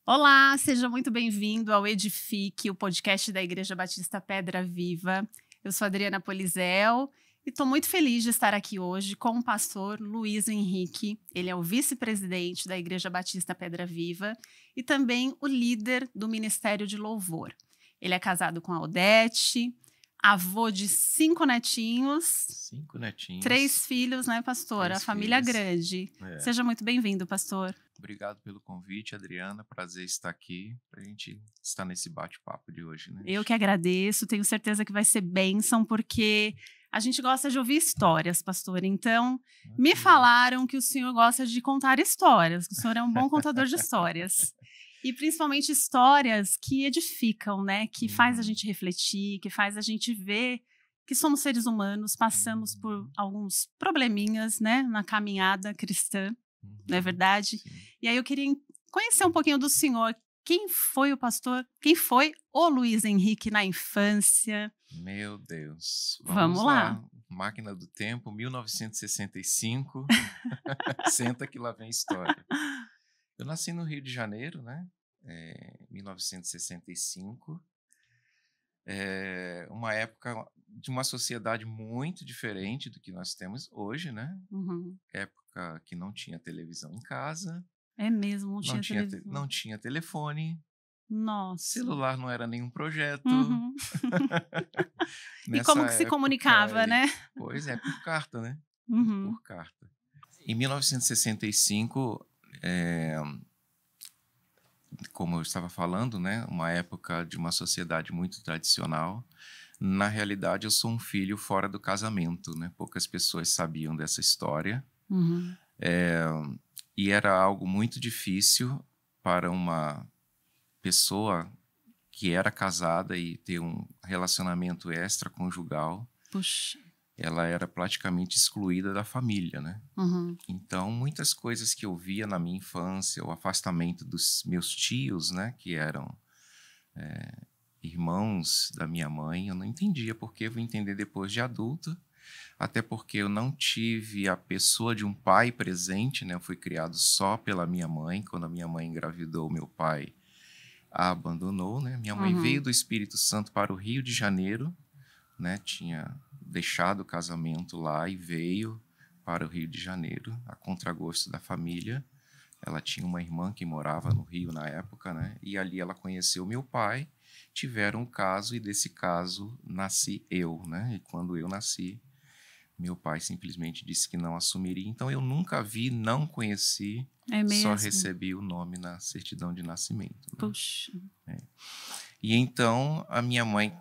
Olá, seja muito bem-vindo ao Edifique, o podcast da Igreja Batista Pedra Viva. Eu sou Adriana Polizel e estou muito feliz de estar aqui hoje com o pastor Luiz Henrique. Ele é o vice-presidente da Igreja Batista Pedra Viva e também o líder do Ministério de Louvor. Ele é casado com a Odete, avô de 5 netinhos. 5 netinhos. 3 filhos, né, pastor? 3 A família filhos. grande. É. Seja muito bem-vindo, pastor. Obrigado pelo convite, Adriana. Prazer estar aqui para a gente estar nesse bate-papo de hoje, né? Eu que agradeço, tenho certeza que vai ser bênção, porque a gente gosta de ouvir histórias, pastor. Então, me falaram que o senhor gosta de contar histórias, que o senhor é um bom contador de histórias. E principalmente histórias que edificam, né? Que faz a gente refletir, que faz a gente ver que somos seres humanos, passamos por alguns probleminhas, né? Na caminhada cristã, não é verdade? Sim. E aí eu queria conhecer um pouquinho do senhor. Quem foi o pastor? Quem foi o Luiz Henrique na infância? Meu Deus. Vamos lá. Máquina do Tempo, 1965. Senta que lá vem história. Eu nasci no Rio de Janeiro, né? 1965. Uma época de uma sociedade muito diferente do que nós temos hoje, né? Uhum. Época que não tinha televisão em casa. É mesmo, não tinha televisão. Não tinha telefone. Nossa. Celular não era nenhum projeto. Uhum. E Nessa como que se época comunicava, aí, né? Pois é, por carta, né? Uhum. Por carta. Em 1965, como eu estava falando, né? Uma época de uma sociedade muito tradicional. Na realidade, eu sou um filho fora do casamento, né? Poucas pessoas sabiam dessa história. Uhum. E era algo muito difícil para uma pessoa que era casada e ter um relacionamento extraconjugal. Puxa. Ela era praticamente excluída da família, né? Uhum. Então, muitas coisas que eu via na minha infância, o afastamento dos meus tios, né? Que eram irmãos da minha mãe, eu não entendia, porque eu vim entender depois de adulto. Até porque eu não tive a pessoa de um pai presente, né? Eu fui criado só pela minha mãe. Quando a minha mãe engravidou, meu pai a abandonou, né? Minha mãe veio do Espírito Santo para o Rio de Janeiro, né? Tinha deixado o casamento lá e veio para o Rio de Janeiro, a contragosto da família. Ela tinha uma irmã que morava no Rio na época, né? E ali ela conheceu meu pai, tiveram um caso e desse caso nasci eu, né? E quando eu nasci, meu pai simplesmente disse que não assumiria. Então, eu nunca vi, não conheci, É mesmo? só recebi o nome na certidão de nascimento. Né? Puxa. E então, a minha mãe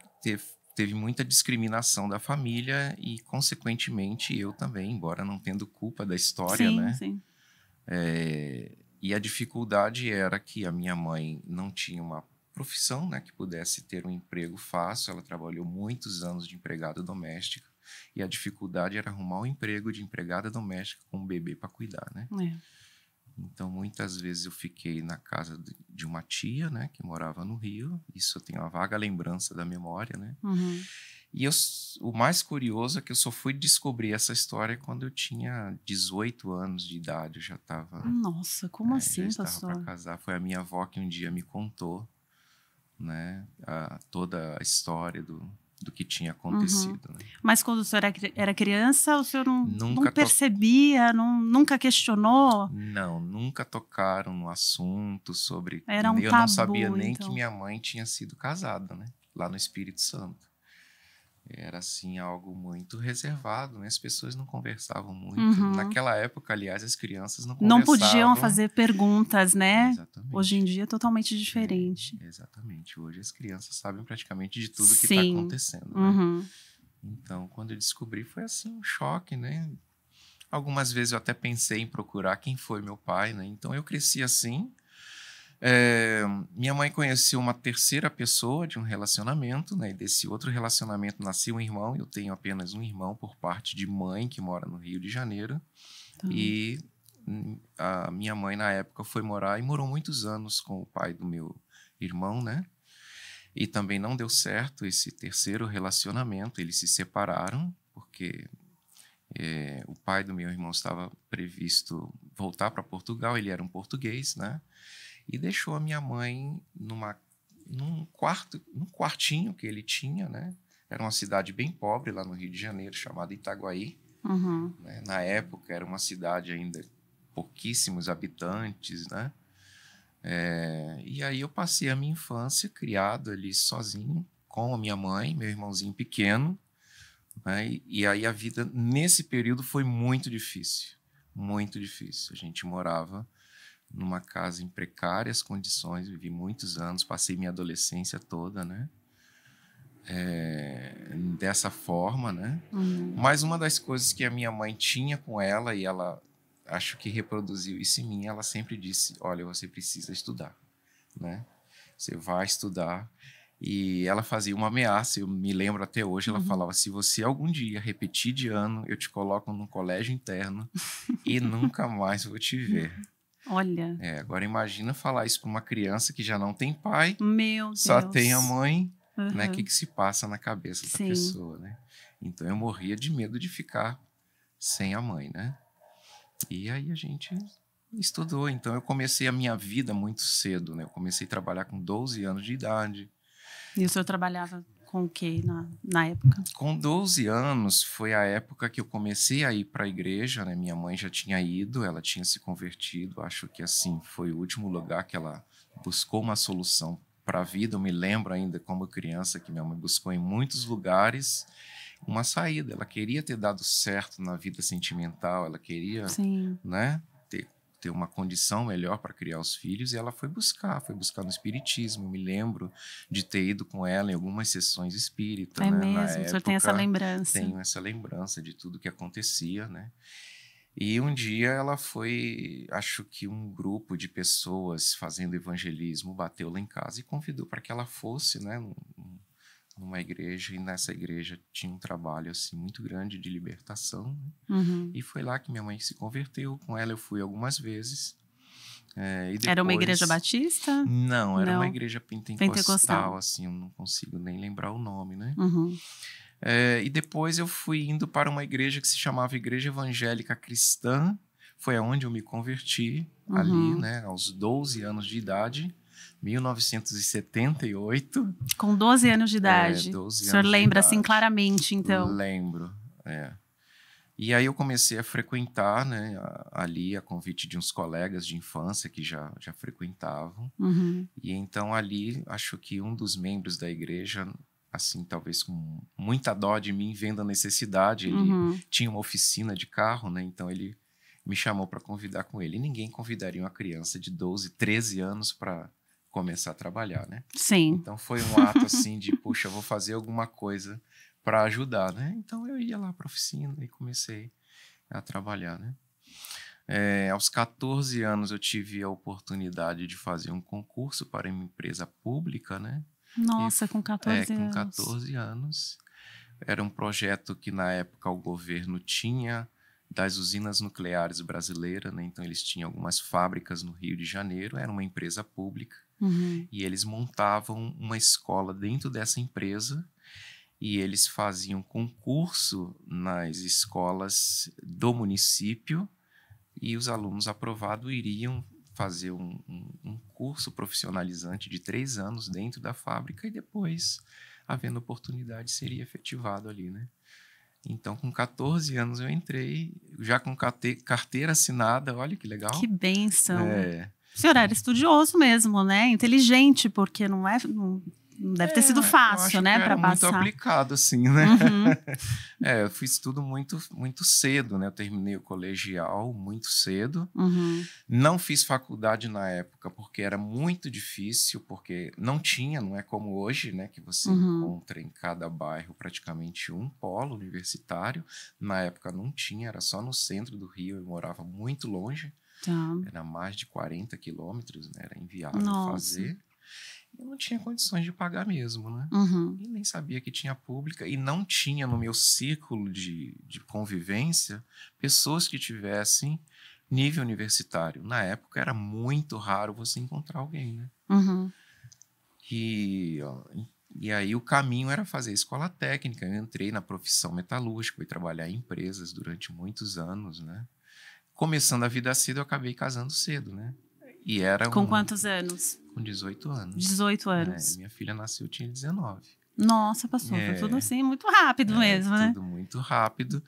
teve muita discriminação da família e, consequentemente, eu também, embora não tendo culpa da história, Sim, né? sim. E a dificuldade era que a minha mãe não tinha uma profissão, né, que pudesse ter um emprego fácil. Ela trabalhou muitos anos de empregada doméstica. E a dificuldade era arrumar um emprego de empregada doméstica com um bebê para cuidar, né? Então, muitas vezes eu fiquei na casa de uma tia, né, que morava no Rio. Isso eu tenho uma vaga lembrança da memória, né? Uhum. E o mais curioso é que eu só fui descobrir essa história quando eu tinha 18 anos de idade. Eu já estava... Nossa, como assim, já estava pastor? para casar. Foi a minha avó que um dia me contou, né, toda a história do que tinha acontecido. Né? Mas quando o senhor era criança, o senhor não Nunca percebia, nunca questionou? Não, nunca tocaram no assunto sobre... Era um eu tabu, não sabia nem então. que minha mãe tinha sido casada, né? Lá no Espírito Santo. Era, assim, algo muito reservado, né? As pessoas não conversavam muito. Naquela época, aliás, as crianças não conversavam. Não podiam fazer perguntas, né? Exatamente. Hoje em dia é totalmente diferente. Exatamente. Hoje as crianças sabem praticamente de tudo que está acontecendo. Né? Então, quando eu descobri, foi assim um choque, né? Algumas vezes eu até pensei em procurar quem foi meu pai, né? Então, eu cresci assim. Minha mãe conheceu uma terceira pessoa de um relacionamento, né? E desse outro relacionamento nasceu um irmão. Eu tenho apenas um irmão por parte de mãe, que mora no Rio de Janeiro. E a minha mãe, na época, foi morar e morou muitos anos com o pai do meu irmão, né? E também não deu certo esse terceiro relacionamento. Eles se separaram, porque o pai do meu irmão estava previsto voltar para Portugal. Ele era um português, né? e deixou a minha mãe num quartinho que ele tinha, né? Era uma cidade bem pobre lá no Rio de Janeiro, chamada Itaguaí. Né? Na época era uma cidade ainda pouquíssimos habitantes, né? E aí eu passei a minha infância criado ali sozinho, com a minha mãe, meu irmãozinho pequeno, né? E aí a vida nesse período foi muito difícil, muito difícil. A gente morava numa casa em precárias condições, vivi muitos anos, passei minha adolescência toda, né? Dessa forma, né? Mas uma das coisas que a minha mãe tinha com ela, e ela acho que reproduziu isso em mim, ela sempre disse, olha, você precisa estudar, né? Você vai estudar. E ela fazia uma ameaça, eu me lembro até hoje, ela falava, se você algum dia repetir de ano, eu te coloco num colégio interno e nunca mais vou te ver. Olha. Agora imagina falar isso para uma criança que já não tem pai, Meu Deus. só tem a mãe, né? O que se passa na cabeça da Sim. pessoa, né? Então eu morria de medo de ficar sem a mãe, né? E aí a gente estudou. Então eu comecei a minha vida muito cedo, né? Eu comecei a trabalhar com 12 anos de idade. E o senhor trabalhava com o quê na época? Com 12 anos foi a época que eu comecei a ir para a igreja, né? Minha mãe já tinha ido, ela tinha se convertido. Acho que assim foi o último lugar que ela buscou uma solução para a vida. Eu me lembro ainda como criança que minha mãe buscou em muitos lugares uma saída. Ela queria ter dado certo na vida sentimental, ela queria, né, ter uma condição melhor para criar os filhos, e ela foi buscar no espiritismo. Eu me lembro de ter ido com ela em algumas sessões espíritas. É, né? mesmo, Na o senhor época, tem essa lembrança. Tenho essa lembrança de tudo que acontecia, né? E um dia ela foi, acho que um grupo de pessoas fazendo evangelismo bateu lá em casa e convidou para que ela fosse, né, numa igreja, e nessa igreja tinha um trabalho assim muito grande de libertação, né? E foi lá que minha mãe se converteu. Com ela eu fui algumas vezes. E depois... Era uma igreja batista? Não, era uma igreja pentecostal, assim, eu não consigo nem lembrar o nome, né? E depois eu fui indo para uma igreja que se chamava Igreja Evangélica Cristã. Foi aonde eu me converti, ali, né, aos 12 anos de idade. 1978. Com 12 anos de idade. 12 anos. O senhor lembra assim claramente, então? Lembro, E aí eu comecei a frequentar, né, ali a convite de uns colegas de infância que já frequentavam. E então ali, acho que um dos membros da igreja, assim, talvez com muita dó de mim, vendo a necessidade, ele tinha uma oficina de carro, né, então ele me chamou para convidar com ele. E ninguém convidaria uma criança de 12, 13 anos para começar a trabalhar, né? Sim. Então foi um ato assim de, puxa, vou fazer alguma coisa para ajudar, né? Então eu ia lá para a oficina e comecei a trabalhar, né? Aos 14 anos eu tive a oportunidade de fazer um concurso para uma empresa pública, né? Nossa, com 14 anos. Com 14 anos. Era um projeto que na época o governo tinha das usinas nucleares brasileiras, né? Então eles tinham algumas fábricas no Rio de Janeiro, era uma empresa pública, e eles montavam uma escola dentro dessa empresa e eles faziam concurso nas escolas do município e os alunos aprovados iriam fazer um curso profissionalizante de 3 anos dentro da fábrica e depois, havendo oportunidade, seria efetivado ali, né? Então, com 14 anos eu entrei, já com carteira assinada, olha que legal. Que bênção. O senhor era estudioso mesmo, né? Inteligente, porque não deve ter sido fácil, né, para passar. Muito aplicado, assim, né? Eu fiz tudo muito, muito cedo, né? Eu terminei o colegial muito cedo. Não fiz faculdade na época porque era muito difícil, porque não é como hoje, né? Que você encontra em cada bairro praticamente um polo universitário. Na época não tinha, era só no centro do Rio, eu morava muito longe. Era mais de 40 quilômetros, né? Era inviável fazer. Eu não tinha condições de pagar mesmo, né? E nem sabia que tinha pública. E não tinha no meu círculo de convivência pessoas que tivessem nível universitário. Na época era muito raro você encontrar alguém, né? E aí o caminho era fazer escola técnica. Eu entrei na profissão metalúrgica, fui trabalhar em empresas durante muitos anos, né? Começando a vida cedo, eu acabei casando cedo, né? E era Com quantos anos? Com 18 anos. 18 anos. Minha filha nasceu, tinha 19. Nossa, pastor, foi tudo assim, muito rápido mesmo, né? Tudo muito rápido.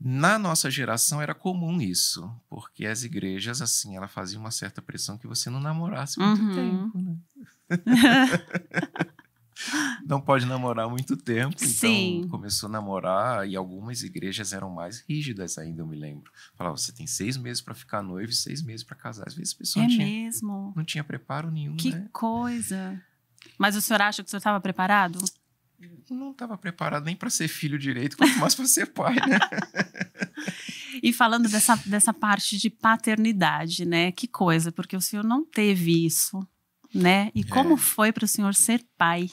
Na nossa geração era comum isso, porque as igrejas, assim, ela fazia uma certa pressão que você não namorasse muito tempo, né? Não pode namorar muito tempo, Sim. Então começou a namorar e algumas igrejas eram mais rígidas ainda, eu me lembro. Falava, você tem 6 meses para ficar noivo e 6 meses para casar. Às vezes a pessoa mesmo? Não tinha preparo nenhum, que né? coisa! Mas o senhor acha que o senhor estava preparado? Não estava preparado nem para ser filho direito, quanto mais para ser pai, né? E falando dessa parte de paternidade, né? Que coisa, porque o senhor não teve isso, né? E como foi para o senhor ser pai?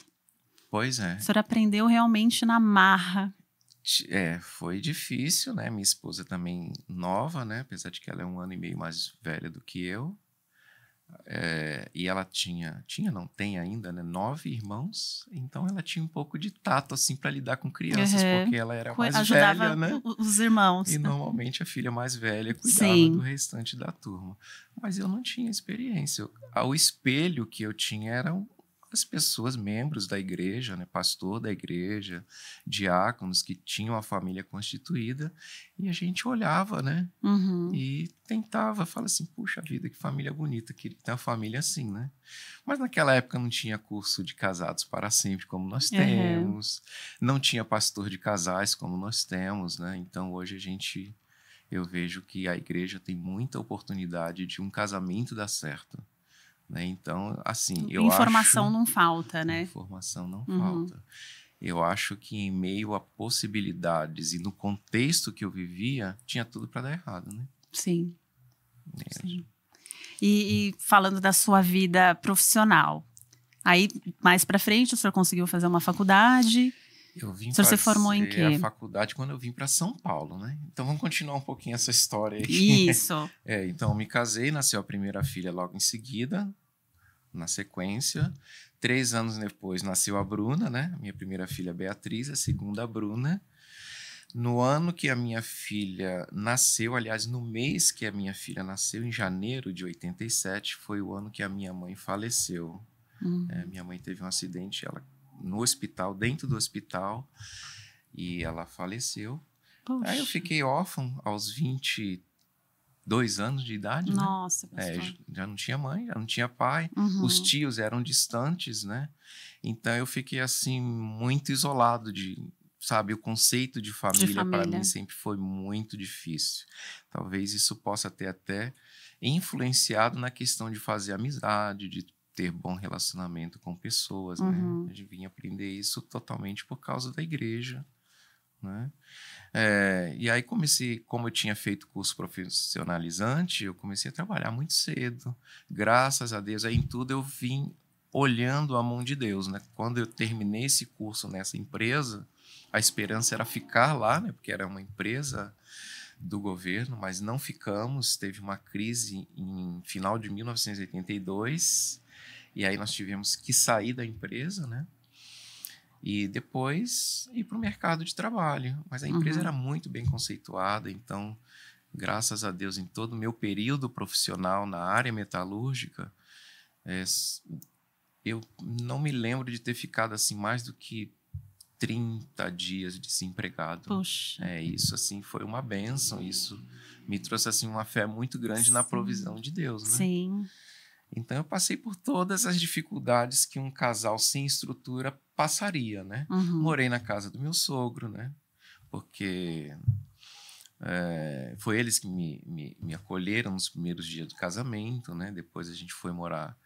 Pois é. O senhor aprendeu realmente na marra. Foi difícil, né? Minha esposa também nova, né? Apesar de que ela é 1 ano e meio mais velha do que eu. E ela não tem ainda, né, 9 irmãos, então ela tinha um pouco de tato assim para lidar com crianças, porque ela era mais velha, né? Os irmãos. E normalmente a filha mais velha cuidava do restante da turma. Mas eu não tinha experiência. O espelho que eu tinha eram as pessoas, membros da igreja, né, pastor da igreja, diáconos que tinham a família constituída, e a gente olhava, né, e tentava, fala assim, puxa vida, que família bonita, que tem uma família assim, né? Mas naquela época não tinha curso de casados para sempre, como nós temos, não tinha pastor de casais, como nós temos, né? Então hoje eu vejo que a igreja tem muita oportunidade de um casamento dar certo. Né? Então, assim, informação não falta, né? Informação não falta. Eu acho que em meio a possibilidades e no contexto que eu vivia, tinha tudo para dar errado, né? Sim. Sim. E falando da sua vida profissional, aí mais para frente o senhor conseguiu fazer uma faculdade? Eu vim fazer se formou em quê? A faculdade quando eu vim para São Paulo, né? Então vamos continuar um pouquinho essa história aí. Isso. Então eu me casei, nasceu a primeira filha logo em seguida, na sequência. 3 anos depois nasceu a Bruna, né? Minha primeira filha Beatriz, a segunda a Bruna. No ano que a minha filha nasceu, aliás, no mês que a minha filha nasceu, em janeiro de 87, foi o ano que a minha mãe faleceu. Minha mãe teve um acidente, no hospital, dentro do hospital, e ela faleceu. Poxa. Aí eu fiquei órfão aos 22 anos de idade, Nossa, né? Já não tinha mãe, já não tinha pai, os tios eram distantes, né? Então eu fiquei assim muito isolado sabe, o conceito de família para mim sempre foi muito difícil. Talvez isso possa ter até influenciado na questão de fazer amizade, de ter bom relacionamento com pessoas, né? A gente vinha aprender isso totalmente por causa da igreja, né? E aí como eu tinha feito curso profissionalizante, eu comecei a trabalhar muito cedo. Graças a Deus, aí em tudo eu vim olhando a mão de Deus, né? Quando eu terminei esse curso nessa empresa, a esperança era ficar lá, né? Porque era uma empresa do governo, mas não ficamos. Teve uma crise em final de 1982, e aí nós tivemos que sair da empresa, né? E depois ir para o mercado de trabalho. Mas a empresa era muito bem conceituada, então, graças a Deus, em todo o meu período profissional na área metalúrgica, eu não me lembro de ter ficado assim mais do que 30 dias desempregado. Puxa. Isso assim foi uma bênção, isso me trouxe assim uma fé muito grande na provisão de Deus, né? Sim. Então eu passei por todas as dificuldades que um casal sem estrutura passaria, né? Morei na casa do meu sogro, né? Porque foi eles que me acolheram nos primeiros dias do casamento, né? Depois a gente foi morar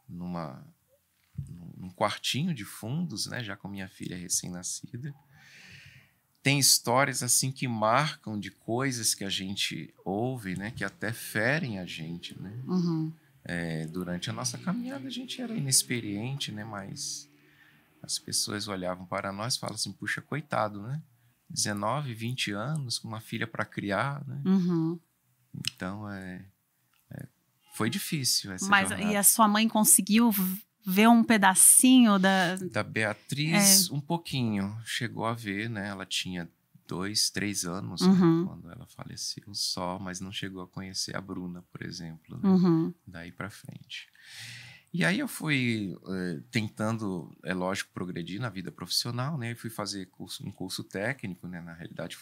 num quartinho de fundos, né? Já com minha filha recém-nascida. Tem histórias assim que marcam de coisas que a gente ouve, né? Que até ferem a gente, né? Durante a nossa caminhada a gente era inexperiente, né? Mas as pessoas olhavam para nós e falavam assim, puxa, coitado, né? 19, 20 anos, com uma filha para criar, né? Então, foi difícil essa jornada. E a sua mãe conseguiu ver um pedacinho da Beatriz? Um pouquinho. Chegou a ver, né? Ela tinha 2, 3 anos, né, quando ela faleceu só, mas não chegou a conhecer a Bruna, por exemplo, né, daí para frente. E aí eu fui tentando, é lógico, progredir na vida profissional, né, fui fazer um curso técnico, né, na realidade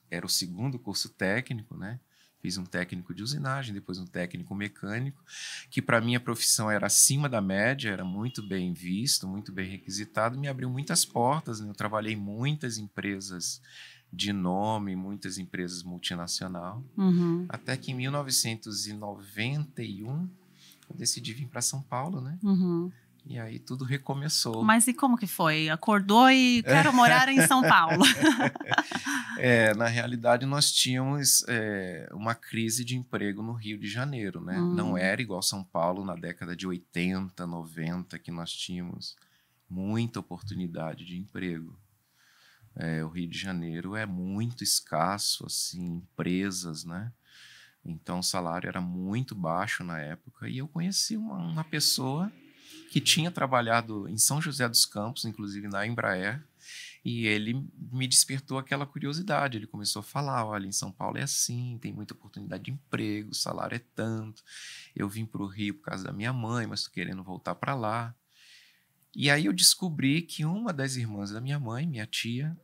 era o segundo curso técnico, né, fiz um técnico de usinagem, depois um técnico mecânico, que para mim a profissão era acima da média, era muito bem visto, muito bem requisitado, me abriu muitas portas, né? Eu trabalhei em muitas empresas de nome, muitas empresas multinacionais, até que em 1991 eu decidi vir para São Paulo, né? E aí tudo recomeçou. Mas e como que foi? Acordou e quero morar em São Paulo. Na realidade, nós tínhamos uma crise de emprego no Rio de Janeiro, né? Não era igual São Paulo na década de 80, 90, que nós tínhamos muita oportunidade de emprego. O Rio de Janeiro é muito escasso, assim, empresas, né? Então, o salário era muito baixo na época. E eu conheci uma pessoa que tinha trabalhado em São José dos Campos, inclusive na Embraer, e ele me despertou aquela curiosidade. Ele começou a falar, olha, em São Paulo é assim, tem muita oportunidade de emprego, o salário é tanto. Eu vim para o Rio por causa da minha mãe, mas estou querendo voltar para lá. E aí eu descobri que uma das irmãs da minha mãe, minha tia,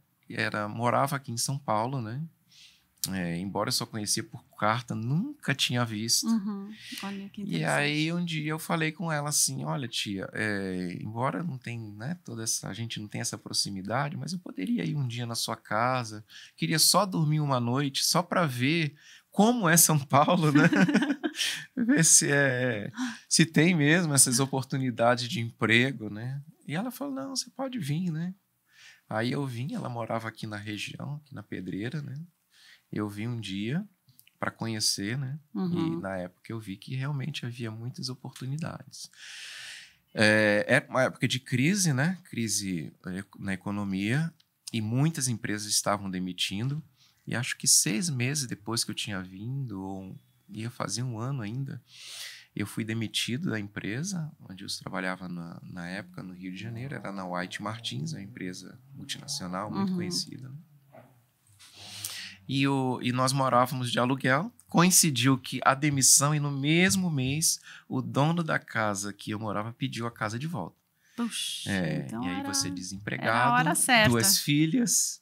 morava aqui em São Paulo, né? Embora eu só conhecia por carta, nunca tinha visto. Olha que e aí um dia eu falei com ela assim, olha tia, embora não tem, né, a gente não tem essa proximidade, mas eu poderia ir um dia na sua casa, queria só dormir uma noite, só para ver como é São Paulo, né? Ver se tem mesmo essas oportunidades de emprego, né? E ela falou, não, você pode vir, né? Aí eu vim, ela morava aqui na região, aqui na Pedreira, né? Eu vim um dia para conhecer, né? E na época eu vi que realmente havia muitas oportunidades. Era uma época de crise, né? Crise na economia, e muitas empresas estavam demitindo. E acho que 6 meses depois que eu tinha vindo, ou ia fazer 1 ano ainda, eu fui demitido da empresa onde eu trabalhava na época no Rio de Janeiro. Era na White Martins, uma empresa multinacional muito conhecida, né? E nós morávamos de aluguel. Coincidiu que a demissão, e no mesmo mês o dono da casa que eu morava pediu a casa de volta. Puxa, então e aí você era a desempregado, hora certa. 2 filhas,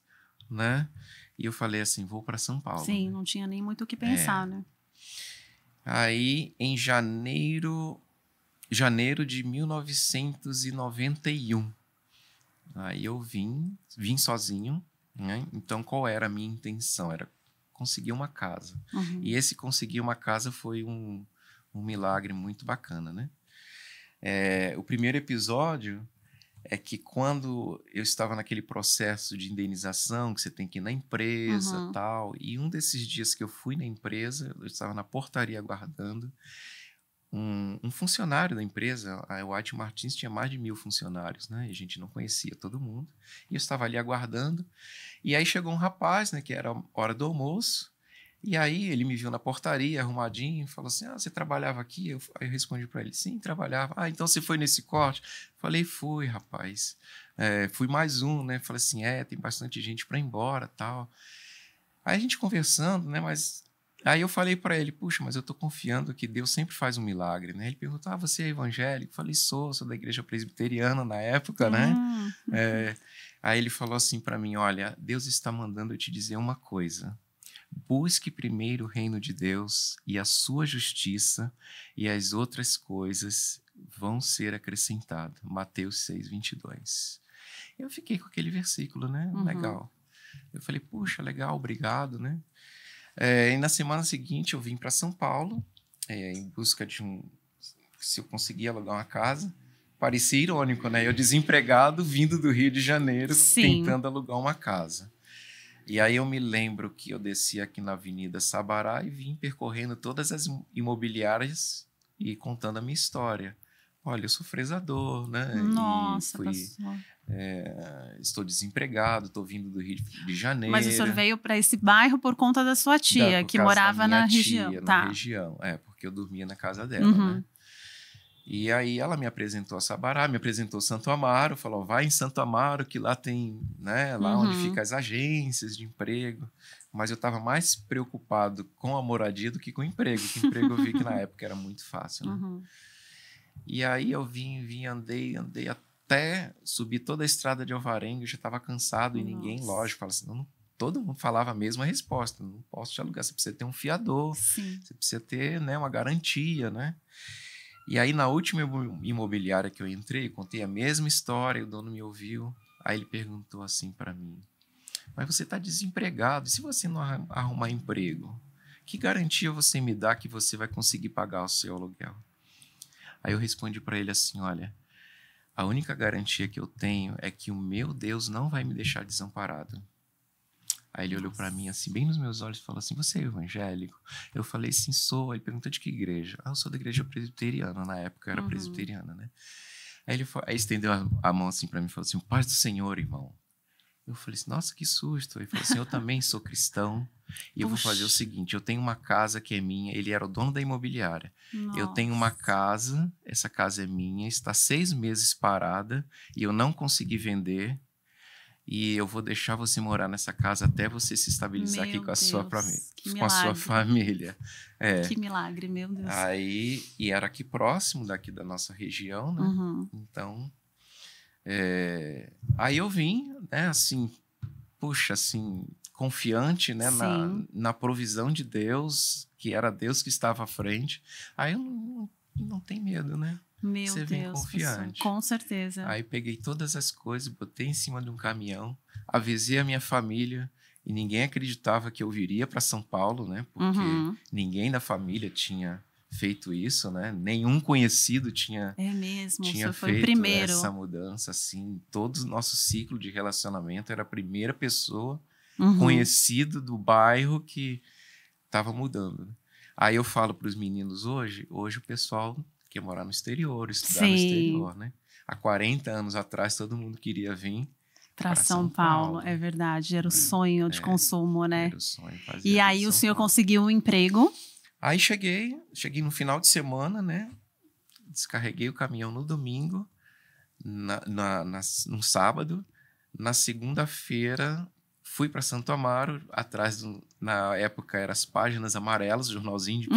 né? E eu falei assim, vou para São Paulo. Sim, não tinha nem muito o que pensar, né? Aí, em janeiro de 1991, aí eu vim sozinho, né? Então, qual era a minha intenção? Era conseguir uma casa. E esse conseguir uma casa foi um milagre muito bacana, né? O primeiro episódio é que quando eu estava naquele processo de indenização, que você tem que ir na empresa, tal, e um desses dias que eu fui na empresa, eu estava na portaria aguardando, um funcionário da empresa, a White Martins tinha mais de 1.000 funcionários, né? E a gente não conhecia todo mundo. E eu estava ali aguardando. E aí chegou um rapaz, né? Que era a hora do almoço. E aí ele me viu na portaria, arrumadinho, e falou assim, você trabalhava aqui? Aí eu respondi para ele, sim, trabalhava. Então você foi nesse corte? Falei, fui, rapaz. Fui mais um, né? Falei assim, tem bastante gente para ir embora, tal. Aí a gente conversando, né? Mas... Aí eu falei para ele, puxa, mas eu estou confiando que Deus sempre faz um milagre, né? Ele perguntou, você é evangélico? Eu falei, sou da igreja presbiteriana na época, né? Aí ele falou assim para mim, olha, Deus está mandando eu te dizer uma coisa. Busque primeiro o reino de Deus e a sua justiça, e as outras coisas vão ser acrescentadas. Mateus 6:22. Eu fiquei com aquele versículo, né? Legal. Eu falei, puxa, legal, obrigado, né? E na semana seguinte eu vim para São Paulo em busca de se eu conseguia alugar uma casa. Parecia irônico, né? Eu desempregado, vindo do Rio de Janeiro, tentando alugar uma casa. E aí eu me lembro que eu desci aqui na Avenida Sabará e vim percorrendo todas as imobiliárias e contando a minha história. Olha, eu sou fresador, né? Nossa, estou desempregado, estou vindo do Rio de Janeiro. Mas o senhor veio para esse bairro por conta da sua tia, que morava na região. Na região, porque eu dormia na casa dela, né? E aí ela me apresentou a Sabará, me apresentou Santo Amaro, falou, vai em Santo Amaro, que lá tem, né, lá onde ficam as agências de emprego. Mas eu estava mais preocupado com a moradia do que com o emprego, que emprego eu vi que na época era muito fácil, né? E aí eu andei até subir toda a estrada de Alvarenga, eu já estava cansado e ninguém, lógico, fala assim, não, todo mundo falava a mesma resposta, não posso te alugar, você precisa ter um fiador, você precisa ter, né, uma garantia, né? E aí, na última imobiliária que eu entrei, contei a mesma história, o dono me ouviu. Aí ele perguntou assim para mim, mas você está desempregado, e se você não arrumar emprego? Que garantia você me dá que você vai conseguir pagar o seu aluguel? Aí eu respondi para ele assim, olha, a única garantia que eu tenho é que o meu Deus não vai me deixar desamparado. Aí ele olhou para mim assim, bem nos meus olhos, e falou assim, você é evangélico? Eu falei, sim, sou. Ele perguntou de que igreja? Eu sou da igreja presbiteriana, na época eu era presbiteriana, né? Aí ele estendeu a mão assim para mim e falou assim, paz do Senhor, irmão. Eu falei assim, nossa, que susto. Ele falou assim, eu também sou cristão e eu vou fazer o seguinte, eu tenho uma casa que é minha, ele era o dono da imobiliária. Eu tenho uma casa, essa casa é minha, está 6 meses parada e eu não consegui vender. E eu vou deixar você morar nessa casa até você se estabilizar aqui com a sua família. Que milagre, meu Deus. Aí, e era aqui próximo daqui da nossa região, né? Então, aí eu vim, né, assim, puxa, assim, confiante, né, na provisão de Deus, que era Deus que estava à frente. Aí eu não tem medo, né? Meu Você Deus, vem confiante. Com certeza. Aí peguei todas as coisas, botei em cima de um caminhão, avisei a minha família e ninguém acreditava que eu viria para São Paulo, né? Porque ninguém da família tinha feito isso, né? Nenhum conhecido tinha feito essa mudança, assim. Todo o nosso ciclo de relacionamento era a primeira pessoa conhecida do bairro que estava mudando. Aí eu falo para os meninos hoje o pessoal quer morar no exterior, estudar no exterior, né? Há 40 anos atrás, todo mundo queria vir para São Paulo. É verdade, era o sonho de consumo, né? Era o sonho. E aí o senhor conseguiu um emprego? Aí cheguei no final de semana, né? Descarreguei o caminhão no domingo, no sábado. Na segunda-feira, fui para Santo Amaro, na época eram as páginas amarelas, jornalzinho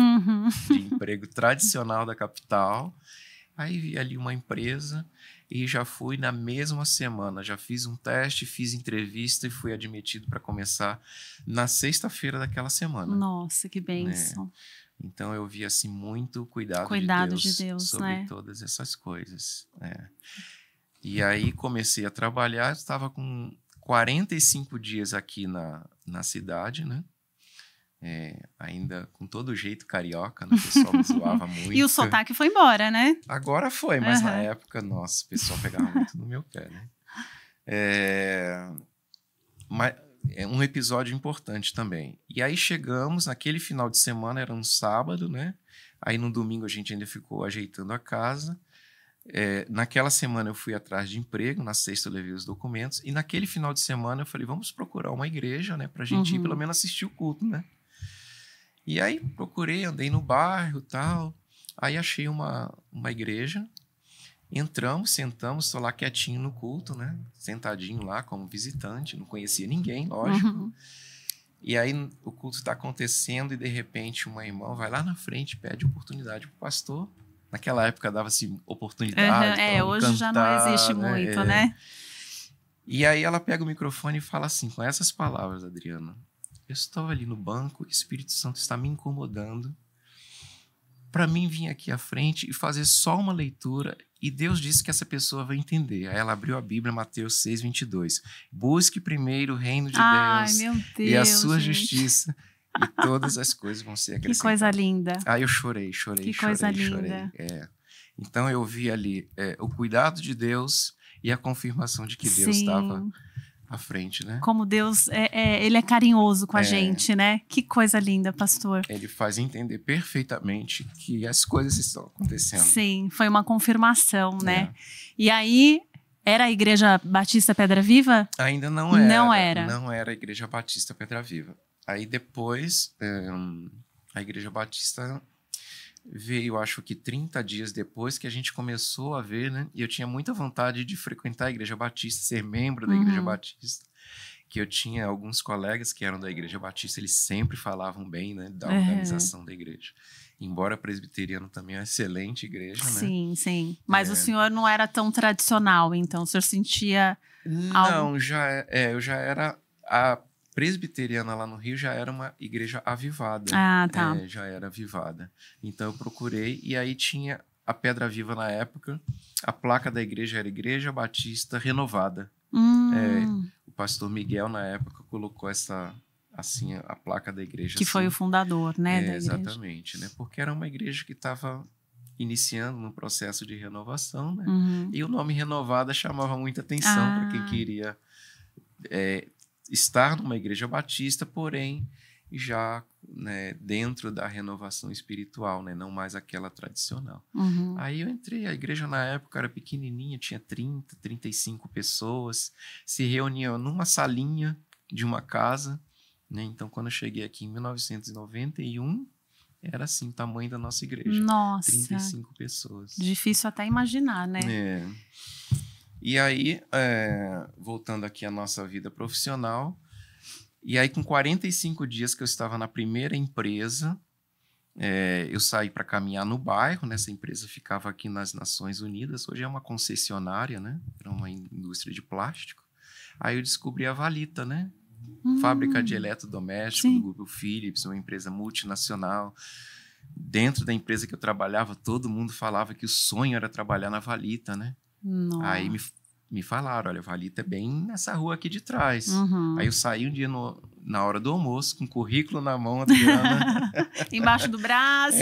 de emprego tradicional da capital. Aí vi ali uma empresa e já fui na mesma semana. Já fiz um teste, fiz entrevista e fui admitido para começar na sexta-feira daquela semana. Nossa, que bênção. Então eu vi assim muito cuidado de Deus sobre, né, todas essas coisas. E aí comecei a trabalhar, estava com 45 dias aqui na cidade, né? Ainda com todo o jeito carioca, né? O pessoal me zoava muito. E o sotaque foi embora, né? Agora foi, mas na época, nossa, o pessoal pegava muito no meu pé, né? Mas é um episódio importante também. E aí chegamos, naquele final de semana, era um sábado, né? Aí no domingo a gente ainda ficou ajeitando a casa. Naquela semana eu fui atrás de emprego, na sexta eu levei os documentos, e naquele final de semana eu falei, vamos procurar uma igreja, né, pra gente ir pelo menos assistir o culto, né? E aí procurei, andei no bairro e tal, aí achei uma igreja, entramos, sentamos, estou lá quietinho no culto, né, sentadinho lá como visitante, não conhecia ninguém, lógico. E aí o culto está acontecendo e de repente uma irmã vai lá na frente, pede oportunidade pro pastor. Naquela época dava-se oportunidade. Hoje cantar, já não existe muito, né? E aí ela pega o microfone e fala assim, com essas palavras, Adriana, eu estava ali no banco, o Espírito Santo está me incomodando para mim vir aqui à frente e fazer só uma leitura, e Deus disse que essa pessoa vai entender. Aí ela abriu a Bíblia, Mateus 6:22. Busque primeiro o reino de Deus, meu Deus, e a sua justiça, e todas as coisas vão ser acrescentadas. Que coisa linda. Aí eu chorei. Que coisa linda. Então eu vi ali o cuidado de Deus e a confirmação de que Deus estava à frente, né? Como Deus, ele é carinhoso com a gente, né? Que coisa linda, pastor. Ele faz entender perfeitamente que as coisas estão acontecendo. Sim, foi uma confirmação, né? E aí, era a Igreja Batista Pedra Viva? Ainda não era. Não era. Não era a Igreja Batista Pedra Viva. Aí depois, a Igreja Batista veio, acho que 30 dias depois que a gente começou a ver, né? E eu tinha muita vontade de frequentar a Igreja Batista, ser membro da Igreja Batista. Que eu tinha alguns colegas que eram da Igreja Batista, eles sempre falavam bem, né, da organização da igreja. Embora presbiteriano também é uma excelente igreja, né? Sim, sim. Mas o senhor não era tão tradicional, então o senhor sentia algo... Não, eu já era... A presbiteriana lá no Rio já era uma igreja avivada. Ah, tá. Já era avivada. Então eu procurei, e aí tinha a Pedra Viva na época, a placa da igreja era Igreja Batista Renovada. O pastor Miguel, na época, colocou essa, assim, a placa da igreja. Que assim, foi o fundador, né, da igreja. Exatamente, né? Porque era uma igreja que estava iniciando um processo de renovação, né? E o nome Renovada chamava muita atenção para quem queria estar numa igreja batista, porém já, né, dentro da renovação espiritual, né, não mais aquela tradicional. Aí eu entrei, a igreja na época era pequenininha, tinha 30, 35 pessoas, se reuniam numa salinha de uma casa, né? Então quando eu cheguei aqui em 1991, era assim o tamanho da nossa igreja. Nossa! 35 pessoas. Difícil até imaginar, né? E aí, voltando aqui à nossa vida profissional, e aí com 45 dias que eu estava na primeira empresa, eu saí para caminhar no bairro, né? Essa empresa ficava aqui nas Nações Unidas, hoje é uma concessionária, né? Era uma indústria de plástico. Aí eu descobri a Valita, né? Fábrica de eletrodoméstico do grupo Philips, uma empresa multinacional. Dentro da empresa que eu trabalhava, todo mundo falava que o sonho era trabalhar na Valita, né? Nossa. Aí me falaram, olha, a Valita é bem nessa rua aqui de trás. Aí eu saí um dia na hora do almoço, com o currículo na mão, Adriana. Embaixo do braço.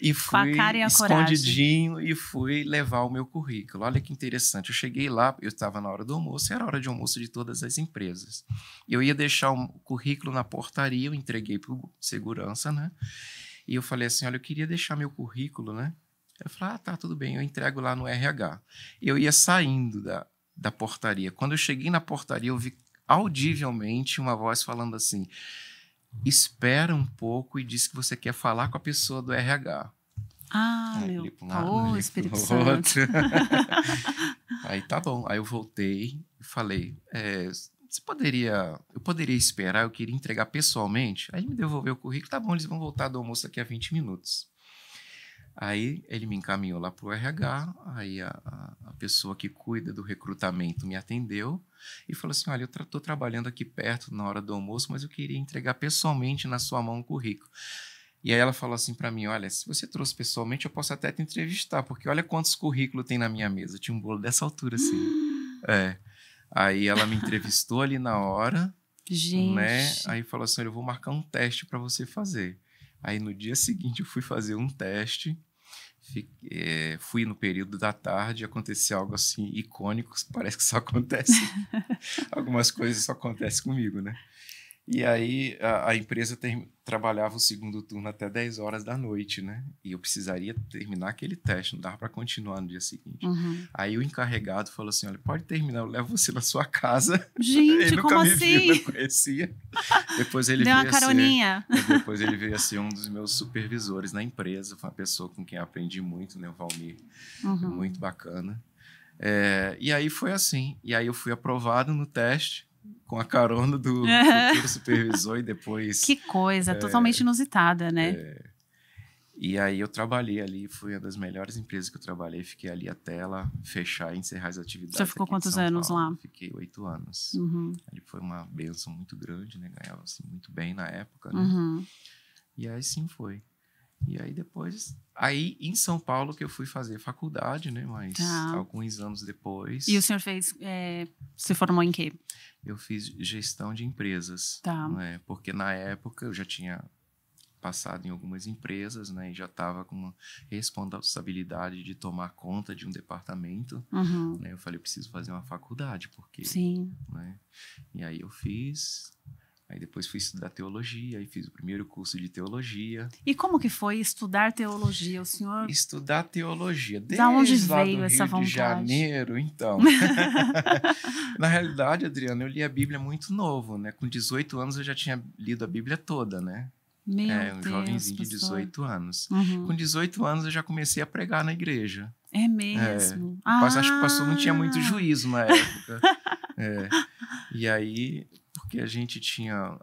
E com a fui cara e a escondidinho coragem. E fui levar o meu currículo. Olha que interessante. Eu cheguei lá, eu estava na hora do almoço, era a hora de almoço de todas as empresas. Eu ia deixar o currículo na portaria, eu entreguei para o segurança, né? E eu falei assim, olha, eu queria deixar meu currículo, né? Eu falei, tá, tudo bem, eu entrego lá no RH. Eu ia saindo da portaria. Quando eu cheguei na portaria, eu vi audivelmente uma voz falando assim, espera um pouco e diz que você quer falar com a pessoa do RH. Meu Espírito Santo. Aí tá bom. Aí eu voltei e falei, eu poderia esperar, eu queria entregar pessoalmente. Aí ele me devolveu o currículo, tá bom, eles vão voltar do almoço daqui a 20 minutos. Aí ele me encaminhou lá para o RH, aí a pessoa que cuida do recrutamento me atendeu e falou assim, olha, eu estou trabalhando aqui perto na hora do almoço, mas eu queria entregar pessoalmente na sua mão o currículo. E aí ela falou assim para mim, olha, se você trouxe pessoalmente, eu posso até te entrevistar, porque olha quantos currículos tem na minha mesa. Tinha um bolo dessa altura, assim. Aí ela me entrevistou ali na hora, né? Aí falou assim, olha, eu vou marcar um teste para você fazer. Aí no dia seguinte eu fui fazer um teste, fui no período da tarde, aconteceu algo assim icônico, parece que só acontece, algumas coisas só acontecem comigo, né? E aí a empresa trabalhava o segundo turno até 10 horas da noite, né? E eu precisaria terminar aquele teste, não dava para continuar no dia seguinte. Aí o encarregado falou assim, olha, pode terminar, eu levo você na sua casa. Gente, ele como nunca me assim? viu, não conhecia. Depois ele deu uma caroninha. Depois ele veio a ser um dos meus supervisores na empresa, foi uma pessoa com quem eu aprendi muito, né? O Valmir, muito bacana. E aí foi assim, e aí eu fui aprovado no teste, com a carona do futuro supervisor e depois... Que coisa, totalmente inusitada, né? E aí eu trabalhei ali, foi uma das melhores empresas que eu trabalhei, fiquei ali até ela fechar e encerrar as atividades. Você ficou quantos anos lá? Fiquei 8 anos. Ali foi uma bênção muito grande, né? Ganhava assim, muito bem na época, né? E aí sim foi. E aí depois... Aí em São Paulo que eu fui fazer faculdade, né? Mas alguns anos depois... E o senhor se formou em quê? Eu fiz gestão de empresas, né? Porque na época eu já tinha passado em algumas empresas, né? E já estava com uma responsabilidade de tomar conta de um departamento, né? Eu falei, eu preciso fazer uma faculdade, porque... Sim. Né? E aí eu fiz... Aí depois fui estudar teologia, aí fiz o primeiro curso de teologia. E como que foi estudar teologia, o senhor? Estudar teologia, desde da onde lá veio do essa Rio vontade? de Janeiro, então. Na realidade, Adriana, eu li a Bíblia muito novo, né? Com 18 anos eu já tinha lido a Bíblia toda, né? Meu Um Deus, jovenzinho de pastor. 18 anos. Uhum. Com 18 anos eu já comecei a pregar na igreja. É mesmo? Acho que o pastor não tinha muito Ah! juízo na época. E aí, porque a gente tinha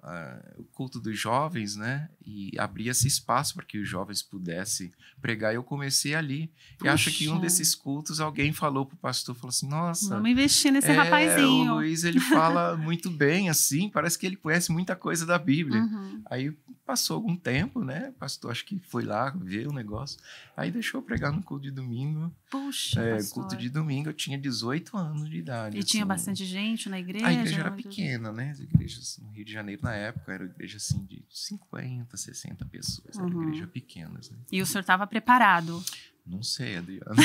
o culto dos jovens, né? E abria-se espaço para que os jovens pudessem pregar. E eu comecei ali. E acho que em um Puxa. desses cultos, alguém falou pro pastor, falou assim, nossa, Vamos investir nesse o rapazinho. Luiz, ele fala muito bem, assim, parece que ele conhece muita coisa da Bíblia. Uhum. Aí passou algum tempo, né? O pastor acho que foi lá ver o negócio. Aí deixou eu pregar no culto de domingo. Puxa, pastor. Culto de domingo, eu tinha 18 anos de idade. E tinha assim. bastante gente na igreja? A igreja era pequena, né? As igrejas no Rio de Janeiro, na época, era igreja assim de 50, 60 pessoas. Eram igrejas pequenas, né? E o senhor estava preparado? Não sei, Adriana.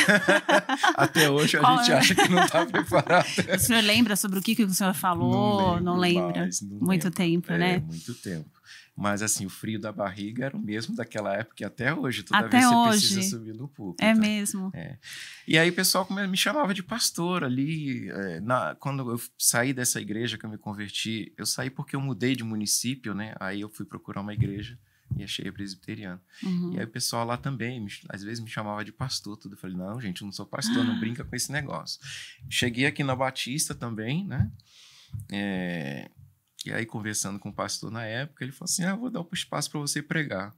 Até hoje a Qual gente é? acha que não está preparado. O senhor lembra sobre o que o senhor falou? Não lembra? Mais, não Muito lembro. tempo, né? Muito tempo. Mas assim, o frio da barriga era o mesmo daquela época e até hoje. Toda Até vez você hoje. precisa subir no púlpito. É mesmo? E aí o pessoal me chamava de pastor ali. Quando eu saí dessa igreja que eu me converti, eu saí porque eu mudei de município, né? Aí eu fui procurar uma igreja e achei a presbiteriana. Uhum. E aí o pessoal lá também, às vezes me chamava de pastor, tudo. Eu falei, não, gente, eu não sou pastor, não brinca com esse negócio. Cheguei aqui na Batista também, né? E aí, conversando com o pastor na época, ele falou assim, vou dar um espaço para você pregar.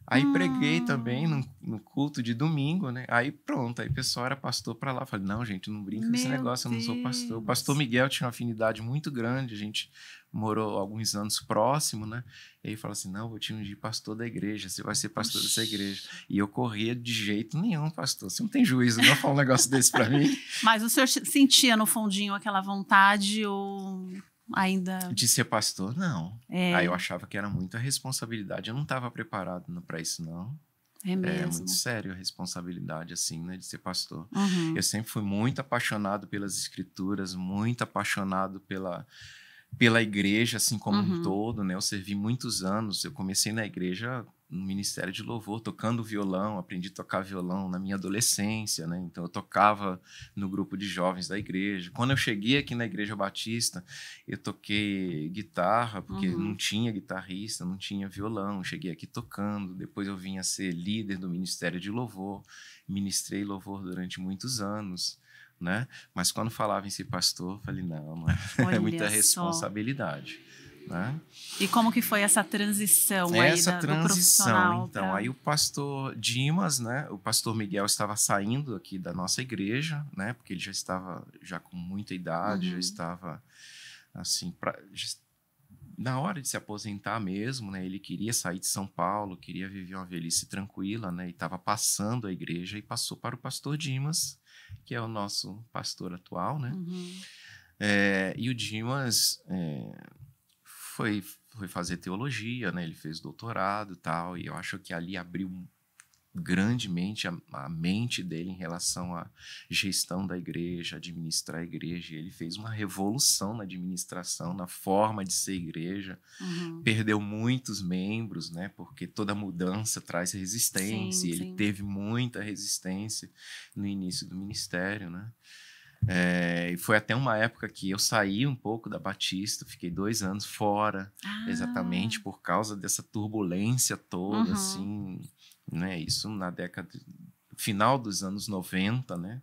Aí preguei também no culto de domingo, né? Aí pronto, aí o pessoal era pastor para lá. Falei, não, gente, não brinca com esse negócio, eu não sou pastor. O pastor Miguel tinha uma afinidade muito grande, a gente morou alguns anos próximo, né? E aí falou assim, não, vou te ungir pastor da igreja, você vai ser pastor dessa igreja. E eu corria de jeito nenhum, pastor. Você não tem juízo, não falar um negócio desse para mim. Mas o senhor sentia no fundinho aquela vontade ou... ainda... De ser pastor, não. Aí eu achava que era muita responsabilidade. Eu não estava preparado para isso, não. É mesmo? É muito sério a responsabilidade, assim, né, de ser pastor. Uhum. Eu sempre fui muito apaixonado pelas escrituras, muito apaixonado pela igreja, assim, como um todo, né? Eu servi muitos anos. Eu comecei na igreja, no Ministério de Louvor, tocando violão. Aprendi a tocar violão na minha adolescência, né? Então, eu tocava no grupo de jovens da igreja. Quando eu cheguei aqui na Igreja Batista, eu toquei guitarra, porque não tinha guitarrista, não tinha violão. Cheguei aqui tocando. Depois eu vim a ser líder do Ministério de Louvor. Ministrei louvor durante muitos anos, né? Mas quando falava em ser pastor, eu falei, não é muita responsabilidade. Né? E como que foi essa transição aí do profissional? Então, aí o pastor Dimas, né? O pastor Miguel estava saindo aqui da nossa igreja, né? Porque ele já estava com muita idade, já estava assim, na hora de se aposentar mesmo, né? Ele queria sair de São Paulo, queria viver uma velhice tranquila, né? E estava passando a igreja e passou para o pastor Dimas, que é o nosso pastor atual, né? E o Dimas foi fazer teologia, né? Ele fez doutorado e tal, e eu acho que ali abriu grandemente a mente dele em relação à gestão da igreja, administrar a igreja. E ele fez uma revolução na administração, na forma de ser igreja. Perdeu muitos membros, né? Porque toda mudança traz resistência. E ele teve muita resistência no início do ministério, né? E foi até uma época que eu saí um pouco da Batista, fiquei 2 anos fora, exatamente por causa dessa turbulência toda, assim, né? Isso na final dos anos 90, né?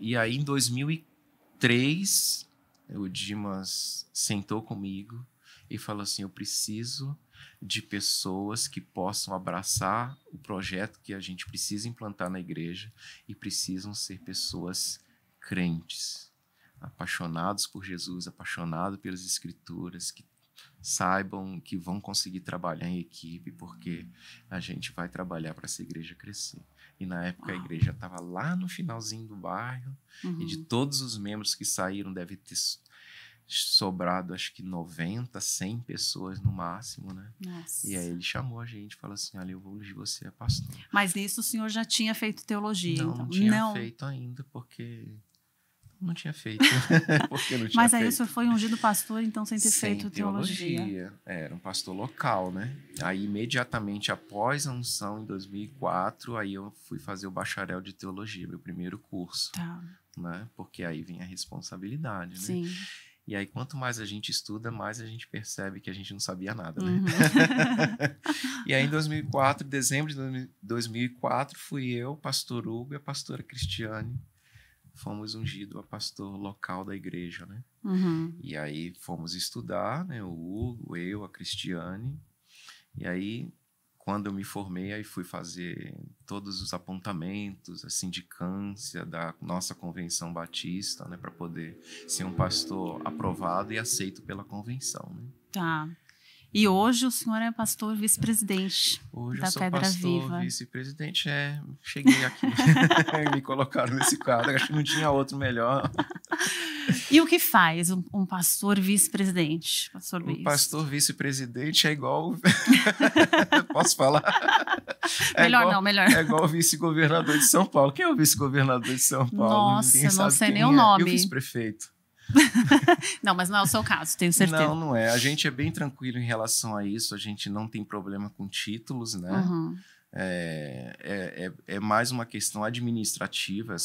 E aí, em 2003, o Dimas sentou comigo e falou assim, eu preciso de pessoas que possam abraçar o projeto que a gente precisa implantar na igreja e precisam ser pessoas crentes, apaixonados por Jesus, apaixonados pelas escrituras, que saibam que vão conseguir trabalhar em equipe, porque a gente vai trabalhar para essa igreja crescer. E na época a igreja estava lá no finalzinho do bairro, e de todos os membros que saíram, deve ter sobrado acho que 90, 100 pessoas no máximo, né? Nossa. E aí ele chamou a gente e falou assim, olha, eu vou ungir você a pastor. Mas nisso o senhor já tinha feito teologia? Não, então? não tinha feito ainda, porque não tinha feito. Porque não tinha Mas aí feito. o senhor foi ungido pastor, então, sem ter feito teologia. Era um pastor local, né? Aí, imediatamente após a unção, em 2004, aí eu fui fazer o bacharel de teologia, meu primeiro curso. Tá. Né? Porque aí vem a responsabilidade, né? Sim. E aí, quanto mais a gente estuda, mais a gente percebe que a gente não sabia nada, né? Uhum. E aí, em 2004, dezembro de 2004, fui eu, pastor Hugo e a pastora Cristiane. Fomos ungidos a pastor local da igreja, né? Uhum. E aí, fomos estudar, né? O Hugo, eu, a Cristiane. E aí, quando eu me formei, aí fui fazer todos os apontamentos, a sindicância da nossa convenção batista, né, para poder ser um pastor aprovado e aceito pela convenção, né? Tá. E hoje o senhor é pastor vice-presidente Hoje da eu sou Pedra pastor, Viva. vice-presidente, cheguei aqui, me colocaram nesse quadro, acho que não tinha outro melhor. E o que faz um pastor vice-presidente, pastor O Luiz? pastor vice-presidente é igual... Posso falar? Melhor. É igual o vice-governador de São Paulo. Quem é o vice-governador de São Paulo? Nossa, Ninguém não sabe sei quem nem o é. nome. E o vice-prefeito? Não, mas não é o seu caso, tenho certeza. Não, não é. A gente é bem tranquilo em relação a isso. A gente não tem problema com títulos, né? Uhum. É mais uma questão administrativa